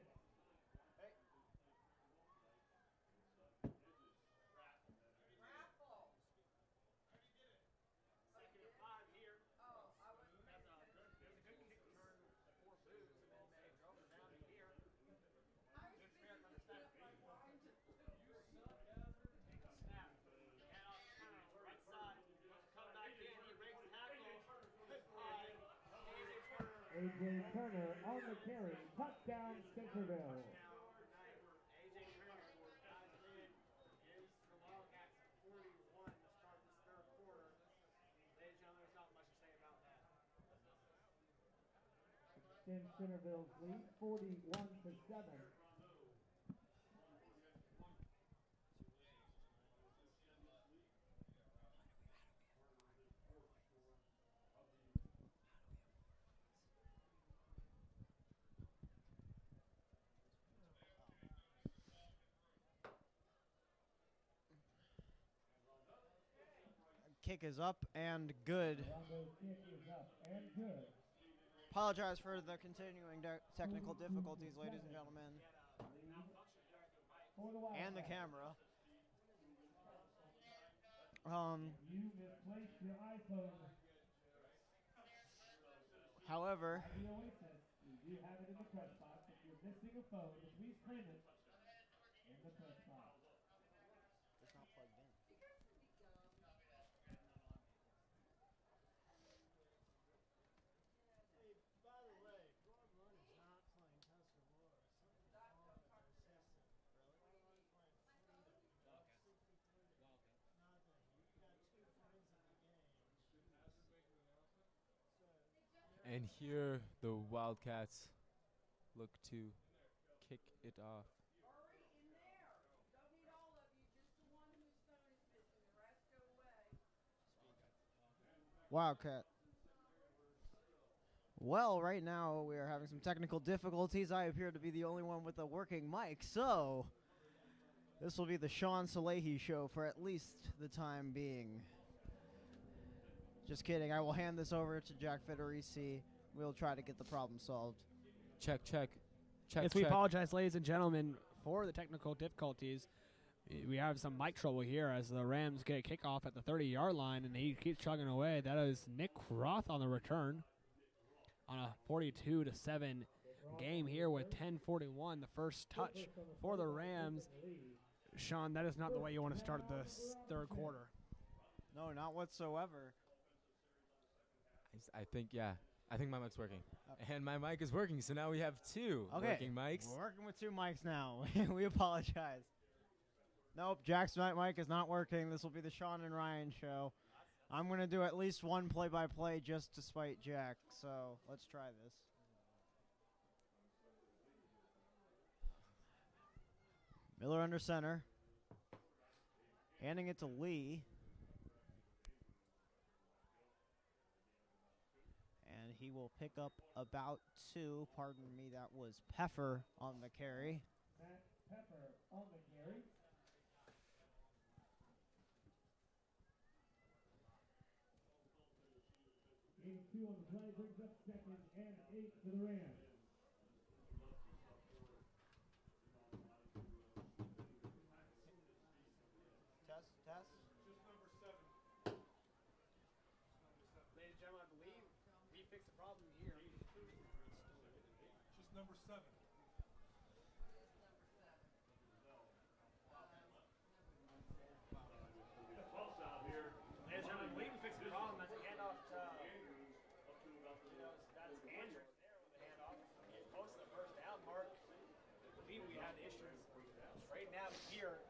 A.J. Turner on the carry. Touchdown, Centreville. A.J. Turner, guys in, gives the Wildcats 41 to start this third quarter. Ladies and gentlemen, there's not much to say about that. Extends Centreville's lead, 41 to 7. Kick is up and good. Broncos kick is up and good. Apologize for the continuing technical difficulties, ladies and gentlemen. For the And the Wildcats. camera. You misplaced your iPhone. However, At the Oasis, we do have it in the press box. If you're missing a phone, please claim it in the press box. it's not plugged in. Hey, by the way, Blood Run is not playing Tuscarora. Something's wrong with their system. Really? Blood Run's playing Freedom. Wildcats. Nothing. You got 2 friends at the game. And here the Wildcats look to kick it off. Wildcat. Well, right now we are having some technical difficulties. I appear to be the only one with a working mic, so this will be the Shaun Salehi show for at least the time being. Just kidding. I will hand this over to Jack Federici. We'll try to get the problem solved. Check, check. Check, Yes, we apologize, ladies and gentlemen, for the technical difficulties. We have some mic trouble here as the Rams get a kickoff at the 30-yard line, and he keeps chugging away. That is Nick Roth on the return on a 42-7 game here with 10:41, the first touch for the Rams. Shaun, that is not the way you want to start this third quarter. No, not whatsoever. I think, yeah. I think my mic's working. And my mic is working, so now we have two working mics. We're working with two mics now. We apologize. Nope, Jack's mic is not working. This will be the Shaun and Ryan show. I'm going to do at least one play-by-play just to spite Jack, so let's try this. Miller under center. Handing it to Lee. And he will pick up about 2. Pardon me, that was Peffer on the carry. Pepper on the carry. Gain 2 on the play brings up 2nd and 8 for the Rams. Test. Just number 7. Ladies and gentlemen, I believe we fixed the problem here. Just number 7. Ladies and gentlemen, I believe we fixed the problem. That's a handoff to that's Andrew there with the handoff. He posted the first down mark. I believe we had issues straightened out here.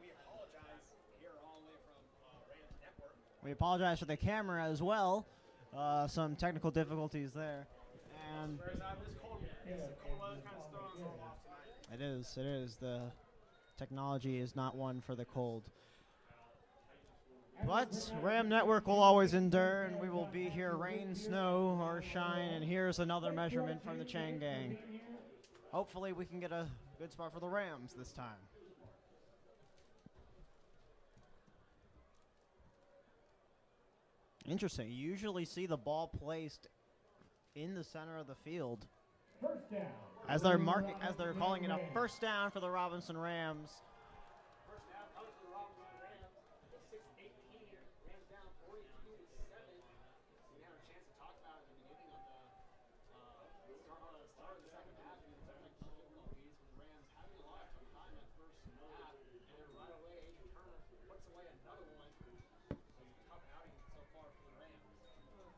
We apologize here all the way from Rams Network. We apologize for the camera as well. Some technical difficulties there. And Whereas this cold weather kind of throwing us all off tonight. it is. The technology is not one for the cold. But Ram Network will always endure, and we will be here, rain, snow, or shine. And here's another measurement from the Chang gang. Hopefully we can get a good spot for the Rams this time. Interesting. You usually see the ball placed in the center of the field. First down. As they're calling it a first down for the Robinson Rams. First down comes to the Robinson Rams. 6-18. Rams down 42-7. We had a chance to talk about it at the beginning of the start of the second half. The technical difficulties with the Rams having a lot of time at first half, and then right away, Adrian Turner puts away another one. So it's a tough outing so far for the Rams. And initially, we got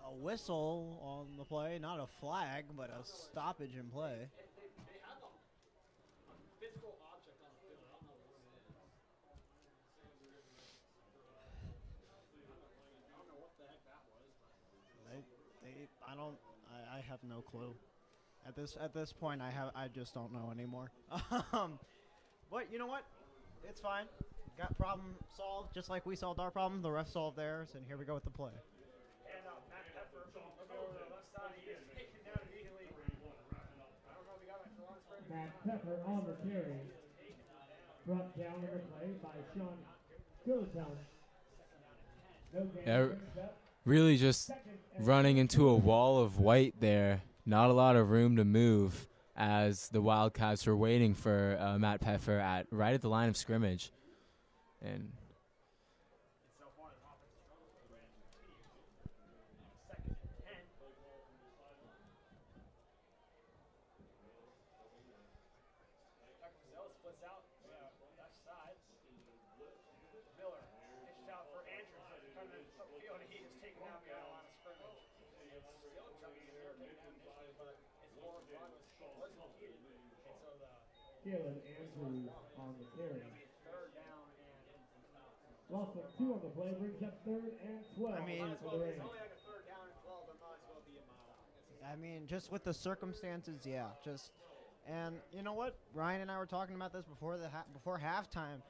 A whistle on the play, not a flag, but a stoppage in play. They have a physical object on the field. I don't know what it is. I don't know what the heck that was. I have no clue. At this point, I just don't know anymore. But you know what? It's fine. Got problem solved, just like we solved our problem. The ref solved theirs, and here we go with the play. And Matt Pepper looking over the left side. He is taken down immediately. I don't know if he got my long scrimmage. Matt Pepper on the carry. Brought down on the play by Shaun. Goes down. No gain. Brings up Really just running into a wall of white there. Not a lot of room to move as the Wildcats are waiting for Matt Peffer right at the line of scrimmage. And So far, the offense struggles for the Rams continue. Second and 10. Tucker splits out. Left side. Miller pitched out for Andrews. Coming in upfield, he is taken down behind the line of scrimmage. It's still chugging in there, taken down initially, but his forward run wasn't needed. And so the Caleb Andrews on the carry. third down and Loss of 2 on the play brings up 3rd and 12 I mean- for the Rams. I mean, just with the circumstances, yeah. And you know what? Ryan and I were talking about this before before halftime.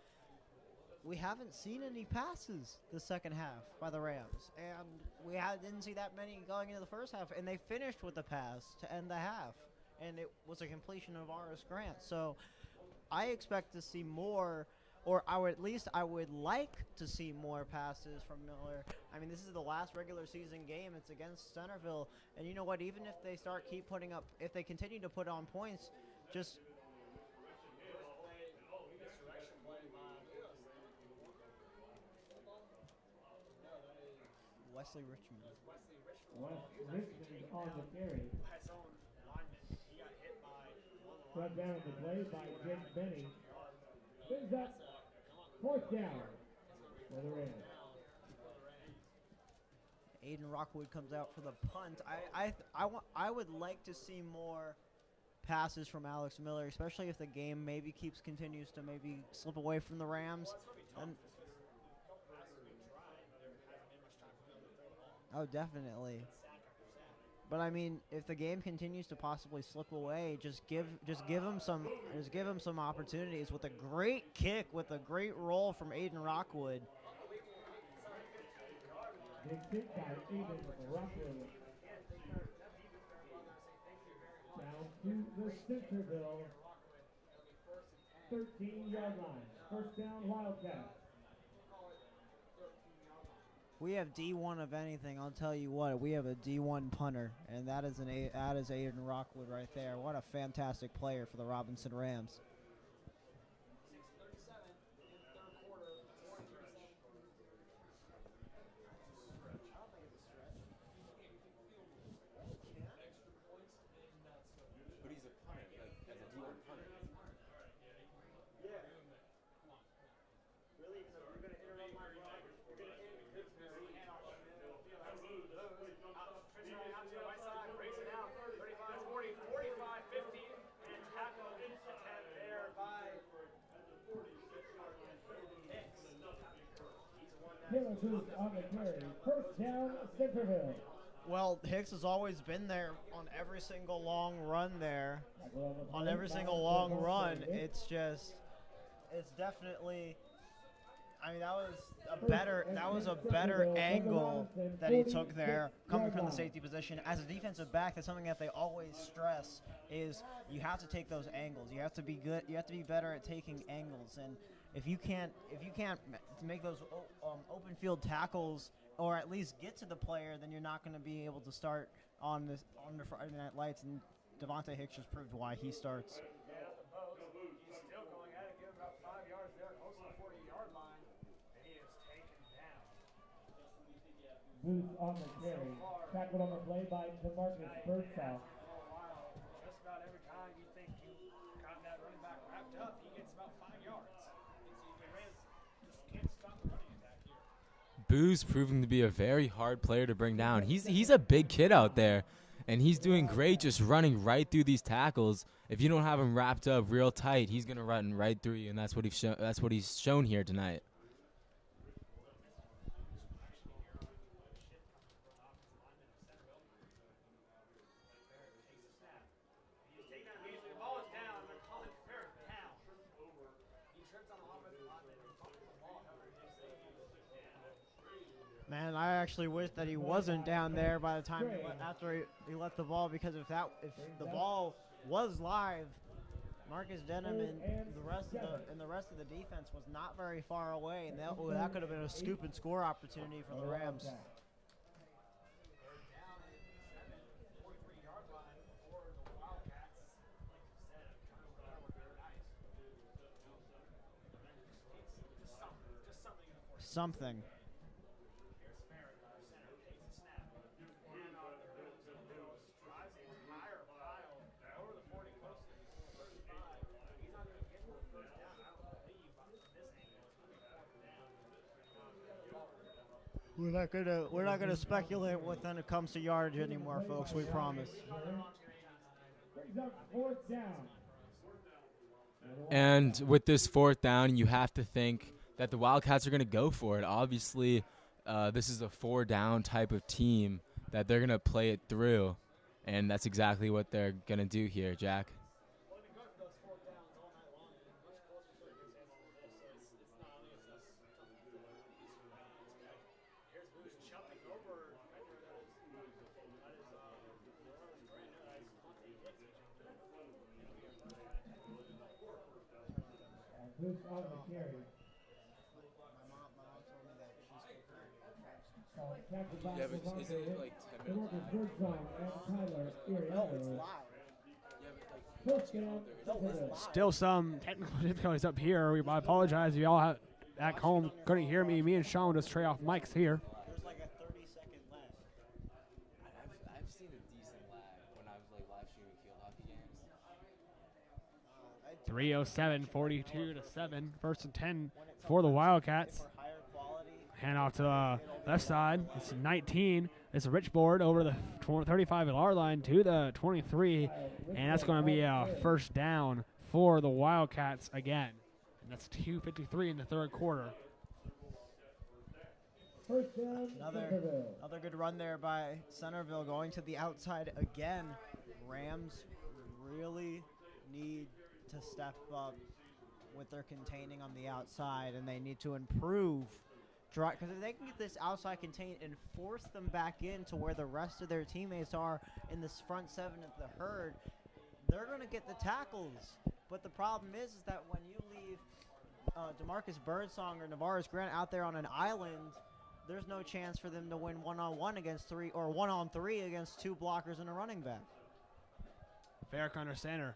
We haven't seen any passes the second half by the Rams, and we didn't see that many going into the first half. And they finished with a pass to end the half, and it was a completion of Aris Grant. So I expect to see more. Or I would like to see more passes from Miller. I mean, this is the last regular season game. It's against Centreville. And you know what? Even if they if they continue to put on points, just Wesley Richmond. Richmond on the carry. Brought down the play by Jake Benny. Brings up 4th down for the Rams. Aiden Rockwood comes out for the punt. I would like to see more passes from Alex Miller, especially if the game continues to slip away from the Rams. Oh, definitely. But I mean, if the game continues to possibly slip away, just give him some opportunities with a great kick, with a great roll from Aiden Rockwood. Big kick by Aiden Rockwood. Down to the Centreville 13-yard line. 1st down, Wildcats. We have D1 of anything. I'll tell you what, we have a D1 punter, and that is Aiden Rockwood right there. What a fantastic player for the Robinson Rams. But he's a punter, as a D1 punter. Taylor Booth on the carry. 1st down, Centreville. Well, Hicks has always been there on every single long run there. On every single long run, it's definitely. I mean, that was a better angle that he took there, coming from the safety position. As a defensive back, that's something that they always stress is you have to take those angles. You have to be good. You have to be better at taking angles. And if you can't make those open field tackles or at least get to the player, then you're not going to be able to start on the Friday Night Lights. And Devontae Hicks just proved why he starts. Booth on the carry. Tackled on the play by DeMarcus Birdsall. Just about every time you think you got that running back wrapped up, he gets about 5 yards. The Rams just can't stop the running attack here. Boo's proving to be a very hard player to bring down. He's a big kid out there, and he's doing great just running right through these tackles. If you don't have him wrapped up real tight, he's gonna run right through you, and that's what he's shown here tonight. Man, I actually wish that he wasn't down there by the time after he let the ball, because if the ball was live, Marcus Denham and the rest of the defense was not very far away, and that could have been a scoop and score opportunity for the Rams. Something. We're not gonna speculate when it comes to yardage anymore, folks. We promise. And with this 4th down, you have to think that the Wildcats are going to go for it. Obviously, this is a 4-down type of team that they're going to play it through, and that's exactly what they're going to do here, Jack. Who's on the carry? My mom told me that she's Captured by Yeah, but Salehi. isn't it like 10 The minutes? workers Birdsong and Tyler no, Iriello. it's live. Yeah, but like, First down, No, it's Centreville. live. Still some technical difficulties up here. I apologize if y'all at home couldn't hear me. Me and Shaun just trade off mics here. There's like a 30-second lag. I've seen a decent lag when I was like live streaming field hockey games. 3:07, 42-7. First and 10 for the Wildcats. For higher quality, Hand off to the left side. It's 19. It's a Richboard over the 35-yard line to the 23. And that's going to be a first down for the Wildcats again. And that's 2:53 in the third quarter. First down, Centreville. another good run there by Centreville going to the outside again. Rams really need to step up with their containing on the outside, and they need to improve. Because if they can get this outside contain and force them back in to where the rest of their teammates are in this front seven of the herd, they're going to get the tackles. But the problem is that when you leave DeMarcus Birdsong or Navarez Grant out there on an island, there's no chance for them to win one-on-one against three or one-on-three against two blockers and a running back. Fair under center.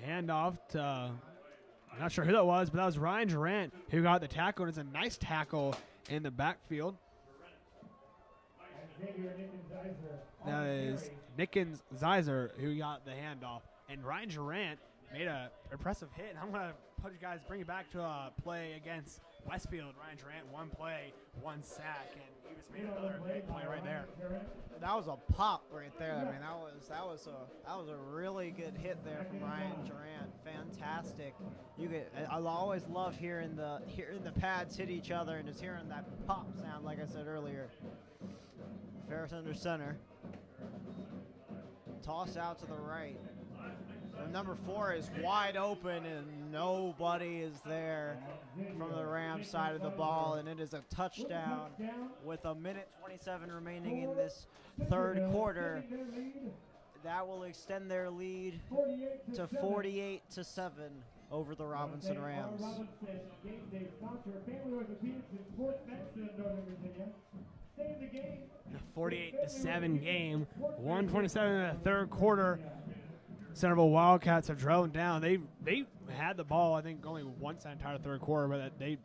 Handoff to, I'm not sure who that was, but that was Ryan Durant who got the tackle. It's a nice tackle in the backfield. That is Nickens Zeiser who got the handoff. And Ryan Durant made an impressive hit. And I'm going to bring you back to a play against Westfield. Ryan Durant, one play, one sack, and he just made another big play right there. That was a pop right there. I mean, that was a really good hit there from Ryan Durant. Fantastic. I always love hearing the pads hit each other and just hearing that pop sound, like I said earlier. Ferris under center. Toss out to the right. And number 4 is wide open, and nobody is there from the Rams side of the ball, and it is a touchdown with 1:27 remaining in this third quarter. That will extend their lead to 48-7 over the Robinson Rams. 48-7 game. 1:27 in the third quarter. Centreville Wildcats have drove down. They had the ball, I think, only once that entire third quarter, but they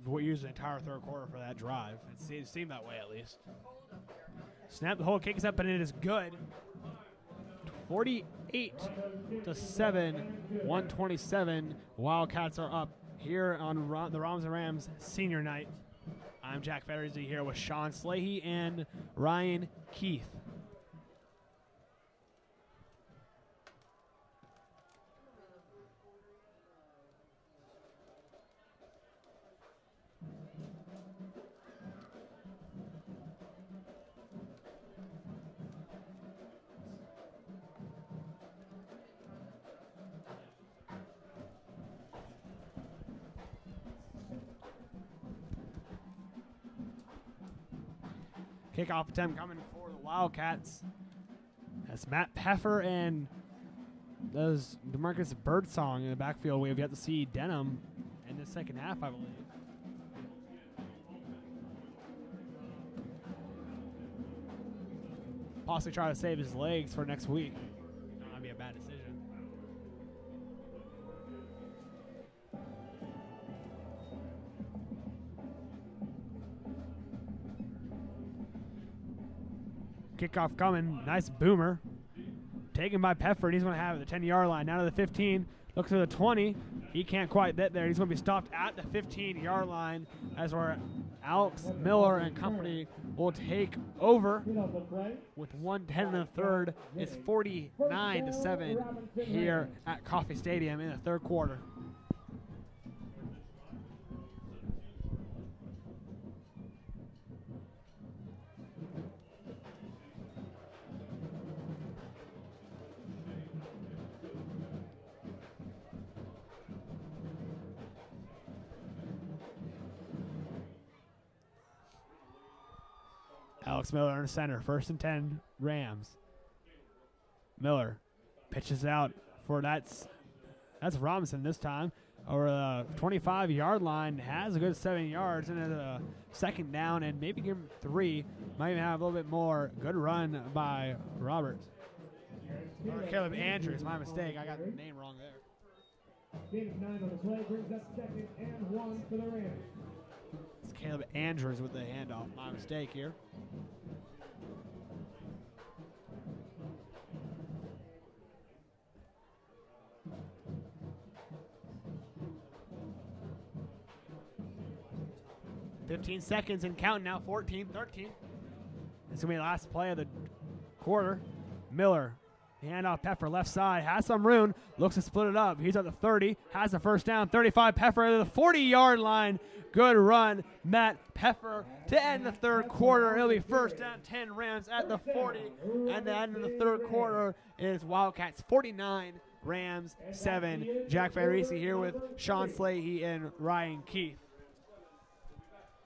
used the entire third quarter for that drive. It seemed that way, at least. Snap the hole, kick is up, and it is good. 48-7, 1:27. Wildcats are up here on the Robinson Rams senior night. I'm Jack Federici here with Shaun Salehi and Ryan Keith. Kickoff attempt coming for the Wildcats. That's Matt Peffer and those DeMarcus Birdsong in the backfield. We have yet to see Denham in the second half, I believe. Possibly try to save his legs for next week. That might be a bad decision. Kickoff coming. Nice boomer. Taken by Peffer. He's going to have it at the 10-yard line. Now to the 15. Looks to the 20. He can't quite get there. He's going to be stopped at the 15-yard line as where Alex Miller and company will take over with 1:10 in the third. It's 49-7 here at Coffee Stadium in the third quarter. Alex Miller in center. 1st and 10, Rams. Miller pitches out for that's Robinson this time. Over the 25-yard line, has a good 7 yards, and a 2nd down, and maybe give him 3. Might even have a little bit more. Good run by Roberts. Or Caleb Andrews, my mistake. I got the name wrong there. Gain of 9 on the play brings up 2nd and 1 for the Rams. It's Caleb Andrews with the handoff. My mistake here. .15 seconds and counting now. 14-13. It's going to be the last play of the quarter. Miller, the handoff, Peffer, left side, has some room, looks to split it up. He's at the 30, has the 1st down, 35, Peffer to the 40-yard line. Good run, Matt Peffer to end the 3rd quarter. It'll be 1st down, 10 Rams at the 40. And the end of the 3rd quarter is Wildcats 49, Rams 7. Jack Federici here with Shaun Salehi and Ryan Keith.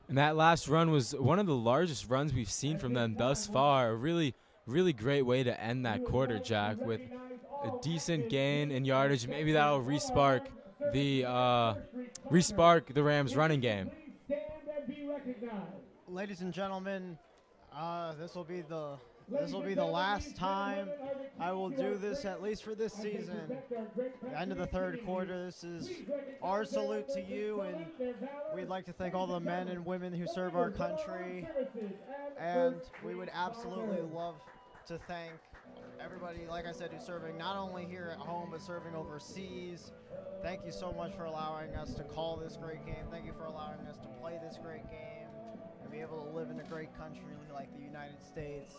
And that last run was one of the largest runs we've seen from them thus far. A really, really great way to end that quarter, Jack, with a decent gain in yardage. Maybe that'll respark the Rams' running game. Ladies and gentlemen, this will be the last time I will do this, at least for this season. The end of the 3rd quarter. This is our salute to you, and we'd like to thank all the men and women who serve our country. And we would absolutely love to thank everybody, like I said, who's serving not only here at home but serving overseas. Thank you so much for allowing us to call this great game. Thank you for allowing us to play this great game and be able to live in a great country like the United States.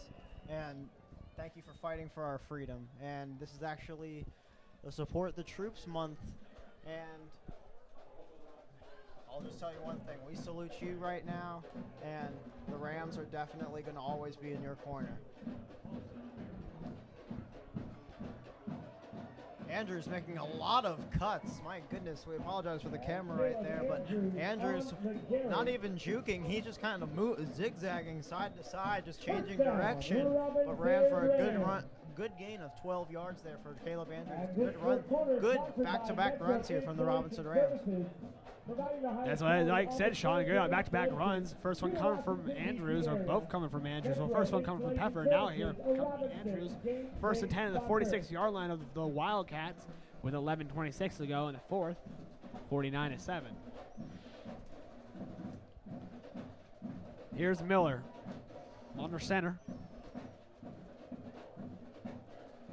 And thank you for fighting for our freedom. And this is actually the Support the Troops month. And I'll just tell you one thing. We salute you right now, and the Rams are definitely going to always be in your corner. Andrew's making a lot of cuts. My goodness, we apologize for the camera right there, but Andrew's not even juking. He just kind of zigzagging side to side, just changing direction, but ran for a good run. Good gain of 12 yards there for Caleb Andrews. Good run. Good back-to-back runs here from the Robinson Rams. That's what I said, Shaun. Good back-to-back runs. First one coming from Andrews, or both coming from Andrews. Well, first one coming from Peffer. Now here coming from Andrews. 1st and 10 at the 46-yard line of the Wildcats with 11:26 to go in the 4th. 49-7. Here's Miller under center.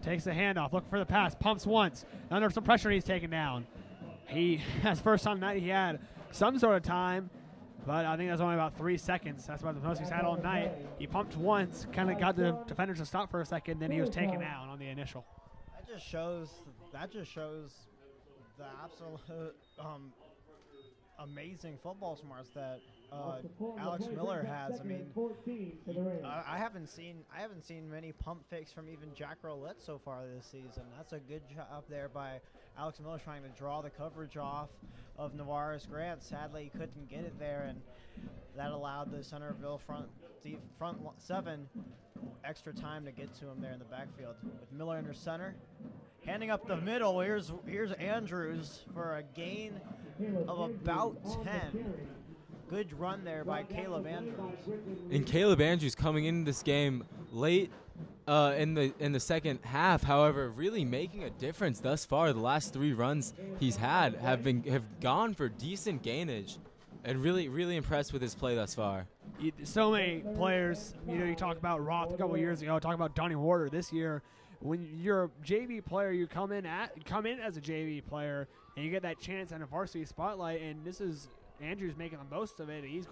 Takes the handoff, looking for the pass, pumps once. Under some pressure, he's taken down. He has first time night he had some sort of time, but I think that's only about 3 seconds. That's about the most he's had all night. He pumped once, kind of got the defenders to stop for a second, then he was taken down on the initial. That just shows the absolute amazing football smarts that Alex Miller has. I mean, I haven't seen many pump fakes from even Jack Rowlett so far this season. That's a good job there by Alex Miller trying to draw the coverage off of Navaris Grant. Sadly, he couldn't get it there, and that allowed the Centreville front 7 extra time to get to him there in the backfield. With Miller under center, handing up the middle. Here's Andrews for a gain of about 10. Good run there by Caleb Andrews. And Caleb Andrews coming into this game late in the second half, however, really making a difference thus far. The last 3 runs he's had have gone for decent gainage, and really impressed with his play thus far. So many players, you talk about Roth a couple years ago, talk about Donnie Warder this year. When you're a JV player, you come in as a JV player, and you get that chance at a varsity spotlight, and this is Andrew's making the most of it. He's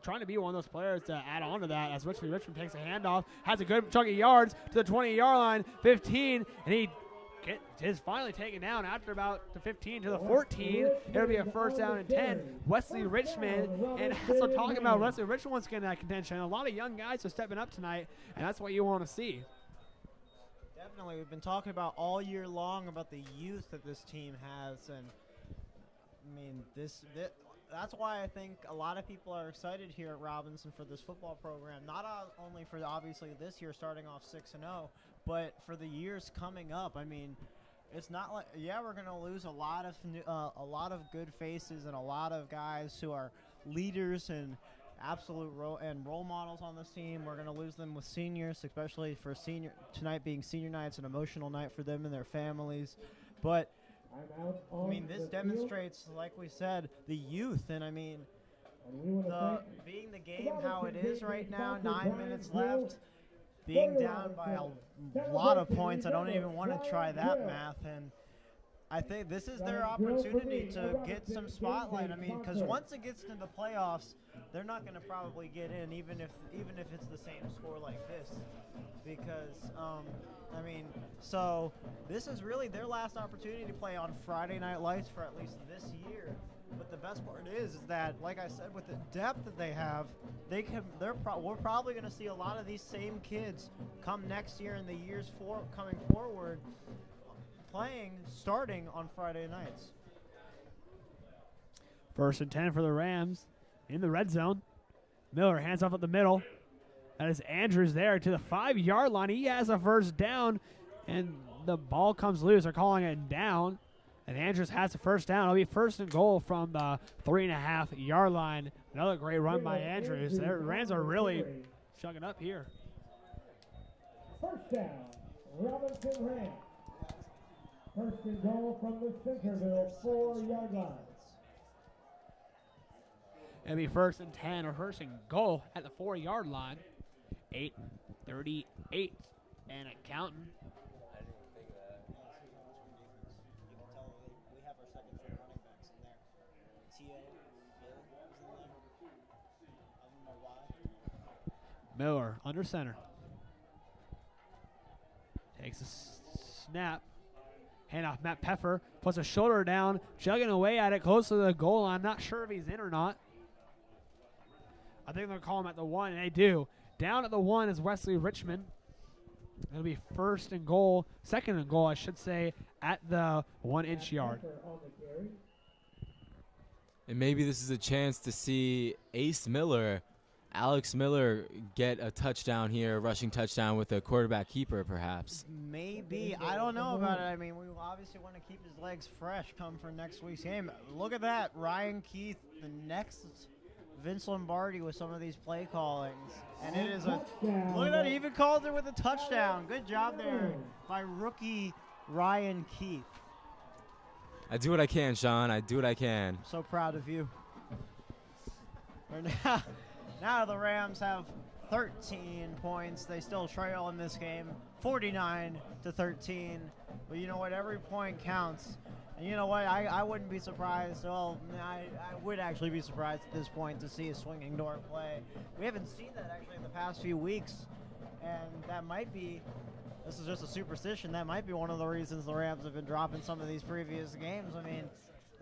trying to be one of those players to add on to that as Richmond takes a handoff, has a good chunk of yards to the 20-yard line, 15, and he is finally taken down after about the 15 to the 14. It'll be a first down and 10. Wesley Richmond, and that's what I'm talking about. Wesley Richmond wants to get in that contention. A lot of young guys are stepping up tonight, and that's what you want to see. Definitely. We've been talking about all year long about the youth that this team has, and I mean, that's why I think a lot of people are excited here at Robinson for this football program. Not only for obviously this year starting off 6-0, but for the years coming up. I mean, it's not like we're going to lose a lot of good faces and a lot of guys who are leaders and absolute role models on this team. We're going to lose them with seniors, especially for tonight being senior night. It's an emotional night for them and their families. But I mean, this demonstrates, like we said, the youth, and I mean, being the game how it is right now, 9 minutes left, being down by a lot of points. I don't even want to try that math, and I think this is their opportunity to get some spotlight. I mean, because once it gets to the playoffs, they're not going to probably get in, even if it's the same score like this, because I mean, so this is really their last opportunity to play on Friday Night Lights for at least this year. But the best part is that, like I said, with the depth that they have, we're probably going to see a lot of these same kids come next year and the years coming forward, starting on Friday nights. 1st and 10 for the Rams in the red zone. Miller hands off at the middle. That is Andrews there to the 5-yard line. He has a first down, and the ball comes loose. They're calling it down, and Andrews has a first down. It'll be 1st and goal from the 3.5-yard line. Another great run by Andrews. The Rams are really chugging up here. First down, Robinson Rams. 1st and goal from the Centreville 4-yard line. It'll be 1st and 10 or 1st and goal at the 4-yard line. 8:38 and a counting. I didn't even think of that. You can tell we have our second string running backs in there. T.O. Bill is in there. I don't know why. Miller under center. Takes a snap. Hand off Matt Peffer. Puts a shoulder down. Chugging away at it close to the goal line. Not sure if he's in or not. I think they'll call him at the 1, and they do. Down at the 1 is Wesley Richmond. It'll be 1st and goal, 2nd and goal, I should say, at the 1-inch yard. And maybe this is a chance to see Ace Miller, Alex Miller, get a touchdown here, a rushing touchdown with a quarterback keeper, perhaps. Maybe. I don't know about it. I mean, we obviously want to keep his legs fresh come for next week's game. Look at that. Ryan Keith, the next Vince Lombardi with some of these play callings. And it is look at that, he even called it with a touchdown. Good job there by rookie Ryan Keith. I do what I can, Shaun. I do what I can. I'm so proud of you. Now the Rams have 13 points. They still trail in this game, 49-13. But you know what? Every point counts. And you know what? I wouldn't be surprised. Well, I would actually be surprised at this point to see a swinging door play. We haven't seen that actually in the past few weeks. And that might be, this is just a superstition, that might be one of the reasons the Rams have been dropping some of these previous games. I mean,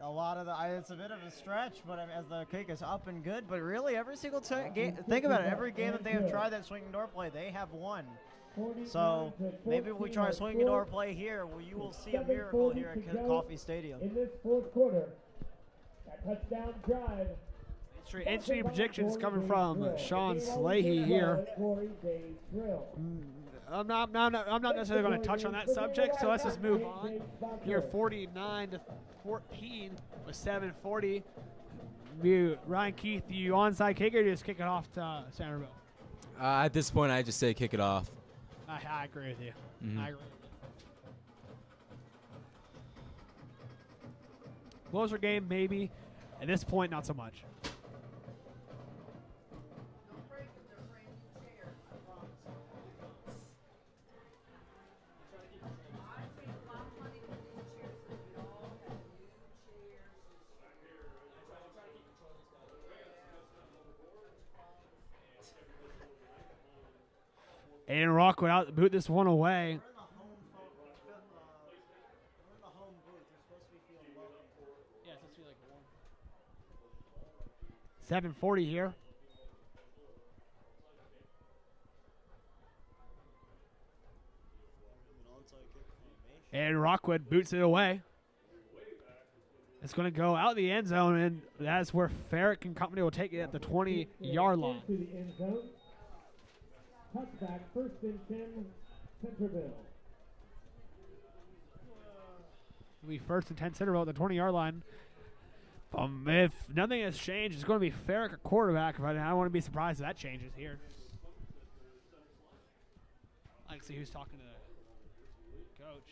a lot of it's a bit of a stretch, but as the kick is up and good. But really, every single game, think about it, every game that they have tried that swinging door play, they have won. So maybe if we try a swinging door play here, you will see a miracle here at Coffee Stadium. In this 4th quarter, that touchdown drive. Interesting predictions coming from Shaun Salehi here. I'm not necessarily going to touch on that subject, so let's just move on. Here, 49-14 with 7:40. Ryan Keith, you onside kick or just kick it off to Centreville? At this point, I just say kick it off. I agree with you. Mm-hmm. I agree. Closer game, maybe. At this point, not so much. Aiden Rockwood out to boot this one away. 7:40 here. And Rockwood boots it away. It's going to go out the end zone, and that's where Ferrick and company will take it at the 20-yard line. To the end zone. Touchback, 1st and 10, Centreville. It'll be 1st and 10 Centreville at the 20-yard line. If nothing has changed, it's going to be Ferrick at quarterback, but I don't want to be surprised if that changes here. I can see who's talking to the coach.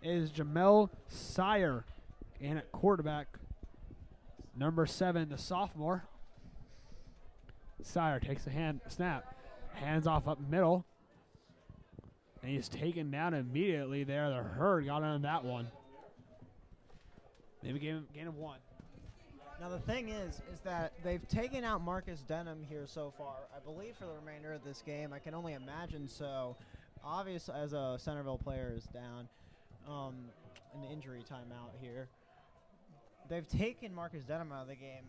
Is Jamel Sire in at quarterback. Number 7, the sophomore. Sire takes a snap. Hands off up middle. And he's taken down immediately there. The herd got on that one. Maybe gain of 1. Now the thing is that they've taken out Marcus Denham here so far. I believe for the remainder of this game. I can only imagine so. Obviously, as a Centreville player is down, an injury timeout here. They've taken Marcus Denham out of the game.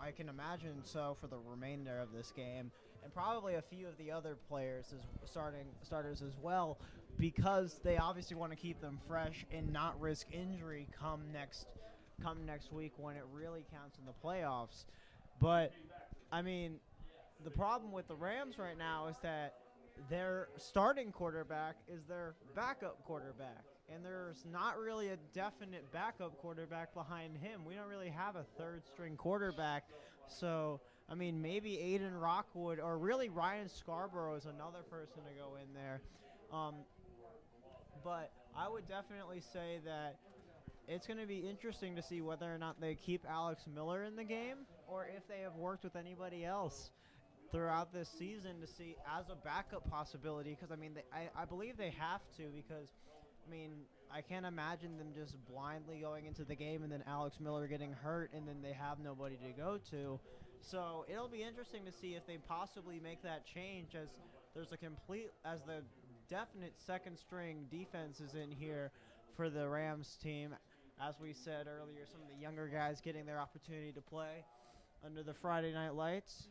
I can imagine so for the remainder of this game, and probably a few of the other players as starters as well, because they obviously want to keep them fresh and not risk injury come next week when it really counts in the playoffs. But I mean, the problem with the Rams right now is that their starting quarterback is their backup quarterback, and there's not really a definite backup quarterback behind him. We don't really have a third-string quarterback. So, I mean, maybe Aiden Rockwood or really Ryan Scarborough is another person to go in there. But I would definitely say that it's going to be interesting to see whether or not they keep Alex Miller in the game or if they have worked with anybody else throughout this season to see as a backup possibility, because I mean I believe they have to, because I mean I can't imagine them just blindly going into the game and then Alex Miller getting hurt and then they have nobody to go to. So it'll be interesting to see if they possibly make that change, as there's the definite second string defense is in here for the Rams team. As we said earlier, some of the younger guys getting their opportunity to play under the Friday night lights.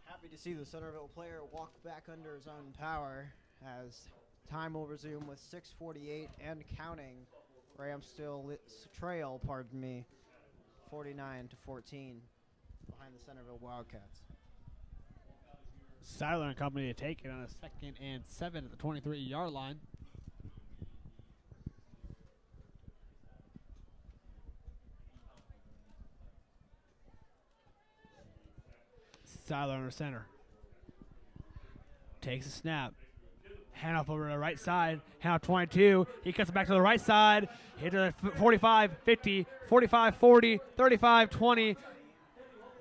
Happy to see the Centreville player walk back under his own power as time will resume with 6:48 and counting. Rams still trail, 49-14 behind the Centreville Wildcats. Sadler and company to take it on a 2nd and 7 at the 23-yard line. Sadler under center. Takes a snap. Hand off over to the right side. Hand off 22. He cuts it back to the right side. Hit to the 45, 50, 45, 40, 35, 20.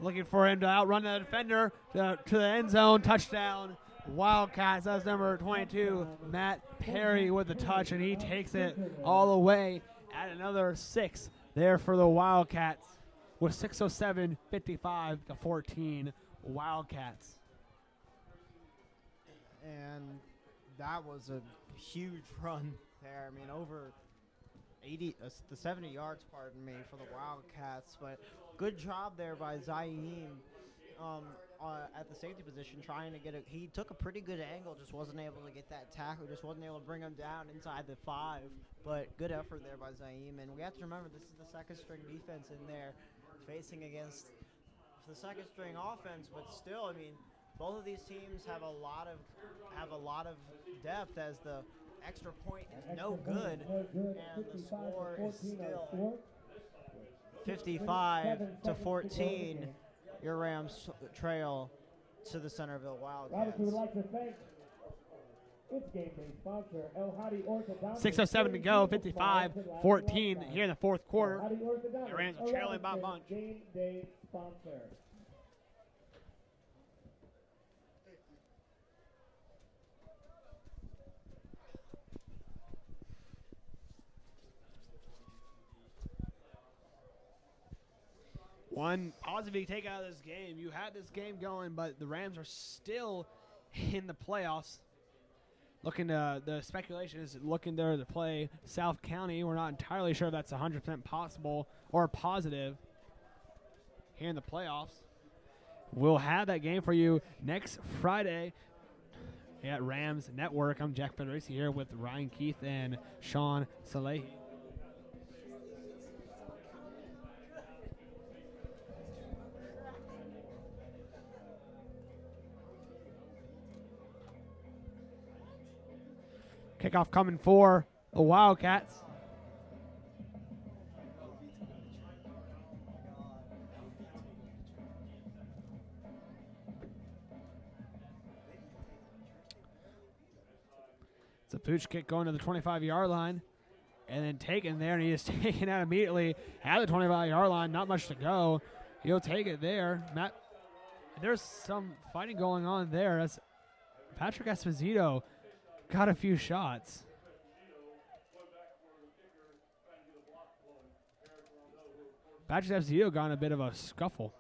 Looking for him to outrun the defender to the end zone. Touchdown. Wildcats. That's number 22, Matt Perry, with the touch, and he takes it all the way at another 6 there for the Wildcats with 6:07, 55-14. Wildcats. And that was a huge run there. I mean, over 70 yards, for the Wildcats. But good job there by Zaim at the safety position, trying to get a. He took a pretty good angle, just wasn't able to get that tackle, just wasn't able to bring him down inside the 5. But good effort there by Zaim, and we have to remember this is the second string defense in there, facing against the second string offense. But still, I mean, both of these teams have a lot of depth, as the extra point is no good, and the score is still 55-14. Your Rams trail to the Centreville Wildcats. We would like to thank its game day sponsor, El Hadi Orthodontics. 6:07 to go, 55-14 here in the fourth quarter. El Hadi Orthodontics, The Rams are trailing by a bunch. Game day sponsor. One positive you take out of this game, you had this game going, but the Rams are still in the playoffs. The speculation is looking there to play South County. We're not entirely sure if that's 100% possible or positive here in the playoffs. We'll have that game for you next Friday at Rams Network. I'm Jack Federici here with Ryan Keith and Shaun Salehi. Kickoff coming for the Wildcats. It's a pooch kick going to the 25-yard line and then taken there, and he is taken out immediately at the 25-yard line. Not much to go. He'll take it there. Matt, there's some fighting going on there. That's Patrick Esposito got a few shots. Patrick Esposito got in a bit of a scuffle.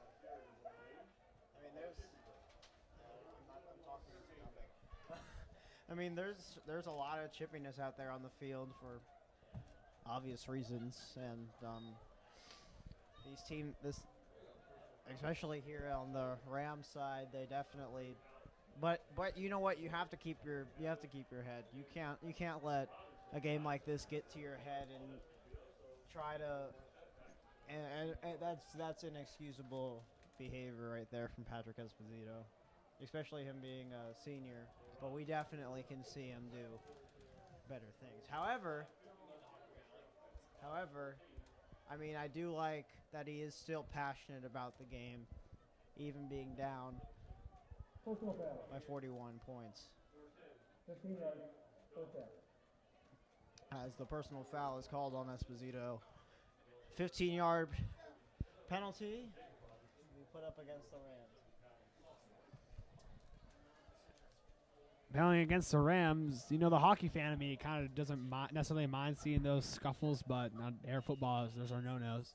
I mean, there's a lot of chippiness out there on the field for obvious reasons, and especially here on the Rams side, they definitely. But you know what? You have to keep your head. You can't let a game like this get to your head and try to. And that's inexcusable behavior right there from Patrick Esposito, especially him being a senior. But we definitely can see him do better things. However, I mean, I do like that he is still passionate about the game, even being down by 41 points. 15 yards. As the personal foul is called on Esposito. 15-yard penalty we put up against the Rams. Penalty against the Rams. You know, the hockey fan of me kind of doesn't necessarily mind seeing those scuffles, but not air football, those are no-nos.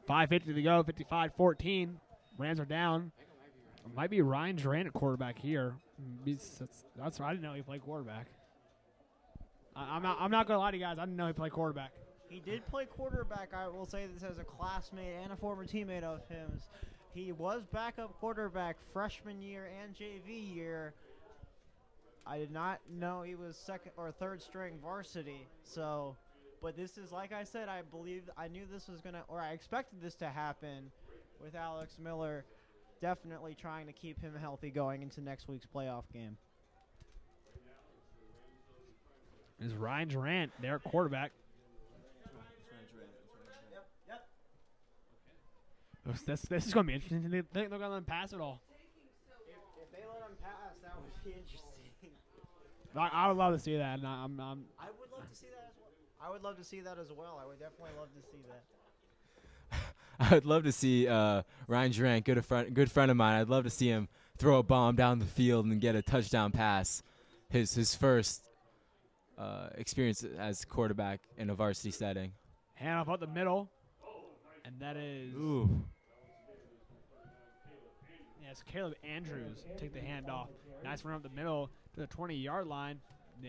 .550 to go, 55-14. Rams are down. It might be Ryan Durant at quarterback here. That's I didn't know he played quarterback. I'm not gonna lie to you guys. I didn't know he played quarterback. He did play quarterback. I will say this as a classmate and a former teammate of him. He was backup quarterback freshman year and JV year. I did not know he was second or third string varsity. So. But this is, like I said, I knew this was or I expected this to happen with Alex Miller definitely trying to keep him healthy going into next week's playoff game. is Ryan Durant, their quarterback. This is going to be interesting. They think they're going to let him pass it all. If they let him pass, that would be interesting. I would love to see that. And I would love to see that as well. I would love to see that as well. I would definitely love to see that. I would love to see Ryan Durant, good friend of mine. I'd love to see him throw a bomb down the field and get a touchdown pass. His first experience as quarterback in a varsity setting. hand off up the middle, and that is. Ooh. Yes, Caleb Andrews take the handoff. Nice run up the middle to the 20-yard line.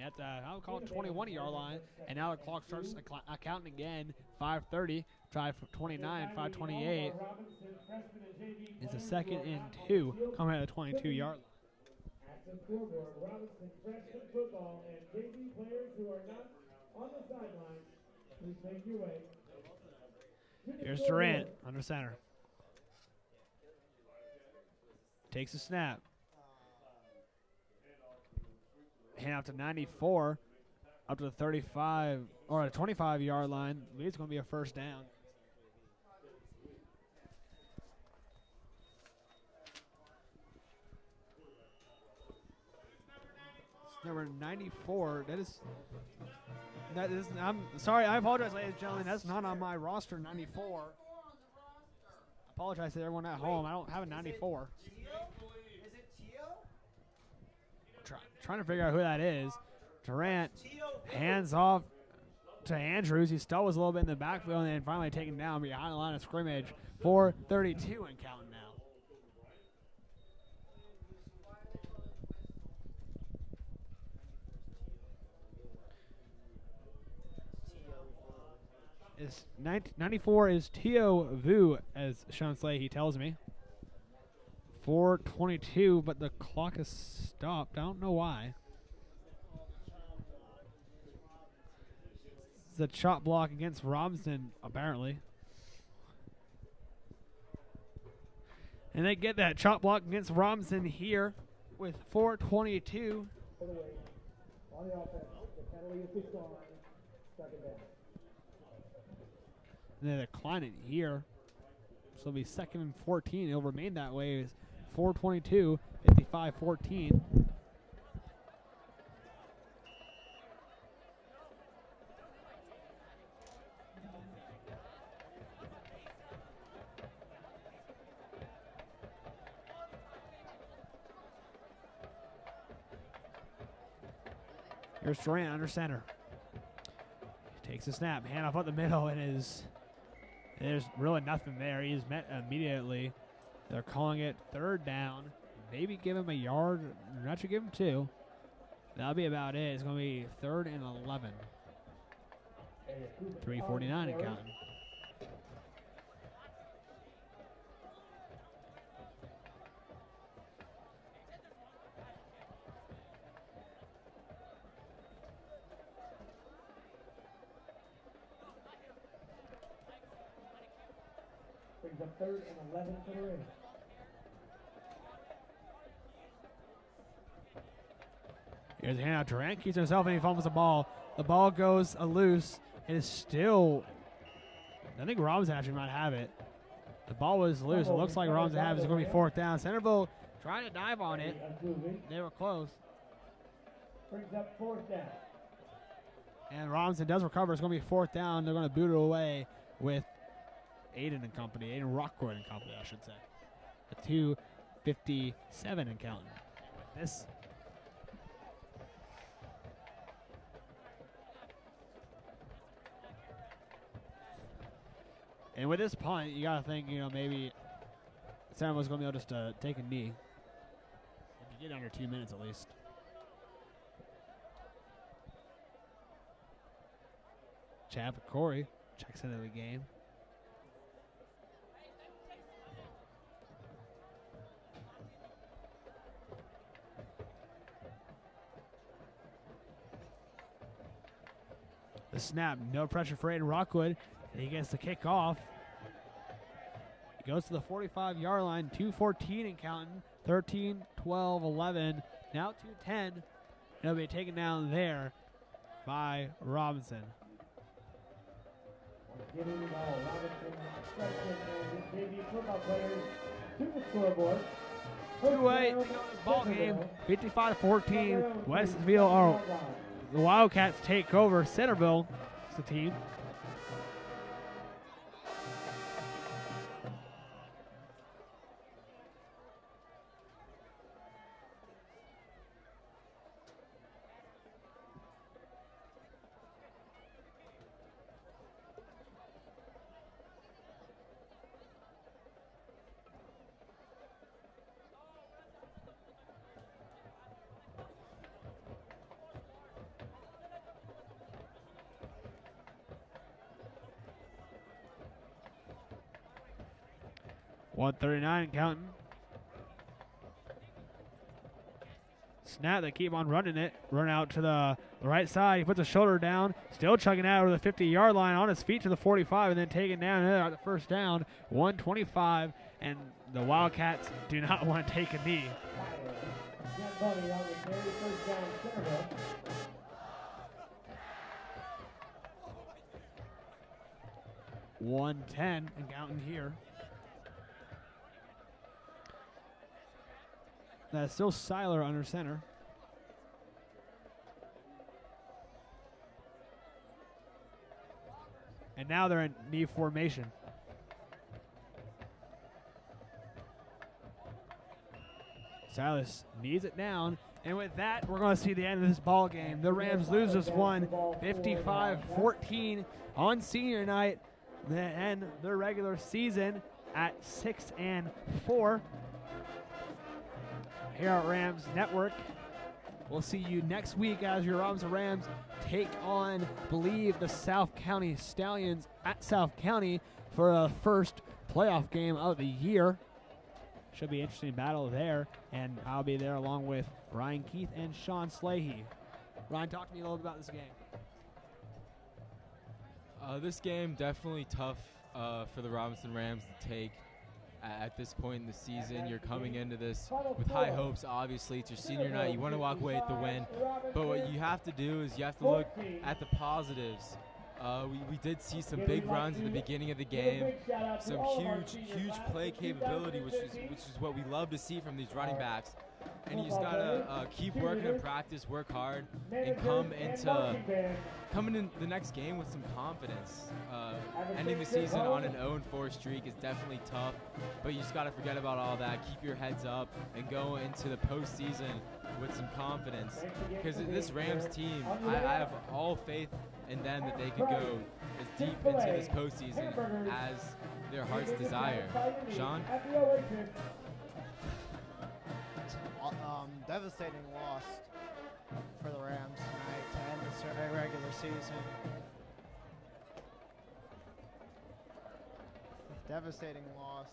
At the, I would call it 21-yard line. And now the clock starts counting again. 5:30, try for 29, 5:28. It's a 2nd and 2 coming out of the 22-yard line. At the scoreboard, Robinson freshman football and JV players who are not on the sideline, please make your way. Here's Durant under center. Takes a snap. Hand out to 94, up to the 35 or the 25-yard line. I believe it's going to be a first down. It's number 94. That is. I'm sorry. I apologize, ladies and gentlemen. That's not on my roster. 94. I apologize to everyone at home. I don't have a 94. Trying to figure out who that is. Durant hands off to Andrews. He still was a little bit in the backfield and then finally taken down behind the line of scrimmage. 4:32 and counting now. Is 94 is Tio Vu, as Shaun Salehi tells me. 4:22, but the clock is stopped. I don't know why. It's a chop block against Robinson, apparently. And they get that chop block against Robinson here with 4:22. On the offense, the penalty is declined. 2nd down. And they decline it here. So it'll be 2nd and 14. It'll remain that way. 4:22, 55-14. Here's Durant under center. He takes a snap, hand off up the middle, and there's really nothing there. He's met immediately. They're calling it 3rd down. Maybe give him a yard. Not to give him 2. That'll be about it. It's going to be 3rd and 11. 3:49 and counting. Brings up 3rd and 11 for the Raiders. Here's a handout. Durant keeps himself and he fumbles the ball. The ball goes loose. It is still. I think Robinson actually might have it. The ball was loose. It looks like Robinson has it. It's going to be 4th down. Centreville trying to dive on it. They were close. Brings up 4th down. And Robinson does recover. It's going to be 4th down. They're going to boot it away with Aiden Rockwood and company, I should say. A 2:57 and counting. This. And with this punt, you got to think, maybe Centreville's going to be able just to take a knee. If you get under 2 minutes at least. Chad Corey checks into the game. The snap, no pressure for Aiden Rockwood. And he gets the kick off. He goes to the 45-yard line, 2:14 and counting. 13, 12, 11, now 2:10. It'll be taken down there by Robinson. Getting the ball, Robinson, freshman, and JV football players to the scoreboard. 2-8 to go in this ball game. 55-14. Westville, the Wildcats take over. Centreville is the team. .139 counting. Snap, they keep on running it. Run out to the right side. He puts a shoulder down. Still chugging out over the 50-yard line on his feet to the 45 and then taken down at the first down. 125, and the Wildcats do not want to take a knee. 110 and counting here. That's still Seiler under center. And now they're in knee formation. Silas needs it down. And with that, we're going to see the end of this ball game. The Rams lose this one 55-14 on senior night. They end their regular season at 6-4. Here at Rams Network. We'll see you next week as your Robinson Rams take on, believe, the South County Stallions at South County for a first playoff game of the year. Should be an interesting battle there, and I'll be there along with Ryan Keith and Shaun Salehi. Ryan, talk to me a little bit about this game. This game definitely tough for the Robinson Rams to take. At this point in the season, you're coming into this with high hopes. Obviously, it's your senior night. You want to walk away with the win. But what you have to do is you have to look at the positives. We did see some big runs at the beginning of the game, some huge play capability, which is what we love to see from these running backs. And you just gotta keep working in practice, work hard, and come in the next game with some confidence. Ending the season on an 0-4 streak is definitely tough, but you just gotta forget about all that. Keep your heads up and go into the postseason with some confidence. Because this Rams team, I have all faith in them that they could go as deep into this postseason as their heart's desire. Shaun? Devastating loss for the Rams tonight to end the regular season. Devastating loss.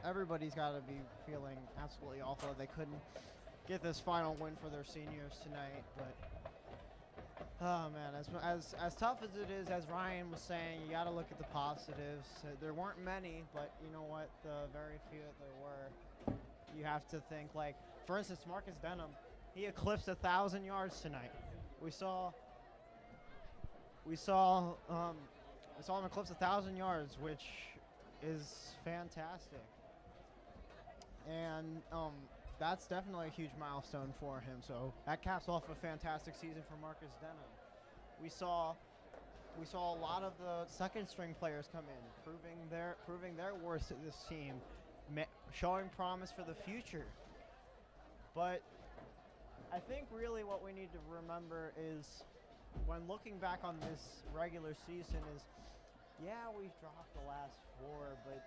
Everybody's got to be feeling absolutely awful that they couldn't get this final win for their seniors tonight, but oh man, as tough as it is, as Ryan was saying, you got to look at the positives. There weren't many, but you know what? The very few that there were, you have to think like, for instance, Marcus Denham, he eclipsed 1,000 yards tonight. We saw him eclipse 1,000 yards, which is fantastic, and that's definitely a huge milestone for him. So that caps off a fantastic season for Marcus Denham. We saw a lot of the second string players come in, proving their worth to this team, showing promise for the future. But I think really what we need to remember is, when looking back on this regular season, is yeah, we've dropped the last 4, but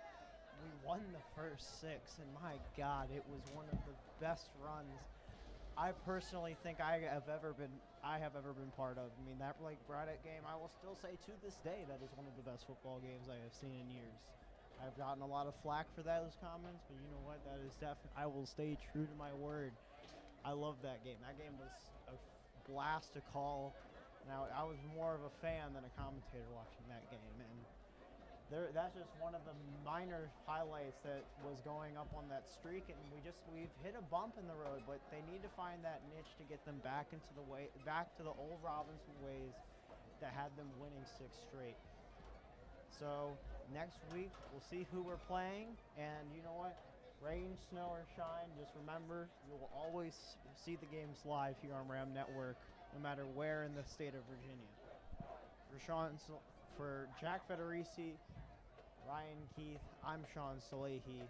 we won the first 6, and my God, it was one of the best runs I personally think I have ever been part of. I mean, that Lake Braddock game, I will still say to this day that is one of the best football games I have seen in years. I've gotten a lot of flack for those comments, but you know what? That is definitely, I will stay true to my word. I love that game. That game was a blast to call. Now, I was more of a fan than a commentator watching that game, and that's just one of the minor highlights that was going up on that streak, and we've hit a bump in the road, but they need to find that niche to get them back to the old Robinson ways that had them winning 6 straight. So next week we'll see who we're playing, and you know what? Rain, snow, or shine, just remember you will always see the games live here on Ram Network, no matter where in the state of Virginia. For Shaun, for Jack Federici, Ryan Keith, I'm Shaun Salehi.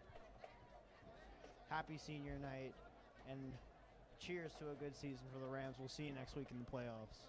Happy senior night, and cheers to a good season for the Rams. We'll see you next week in the playoffs.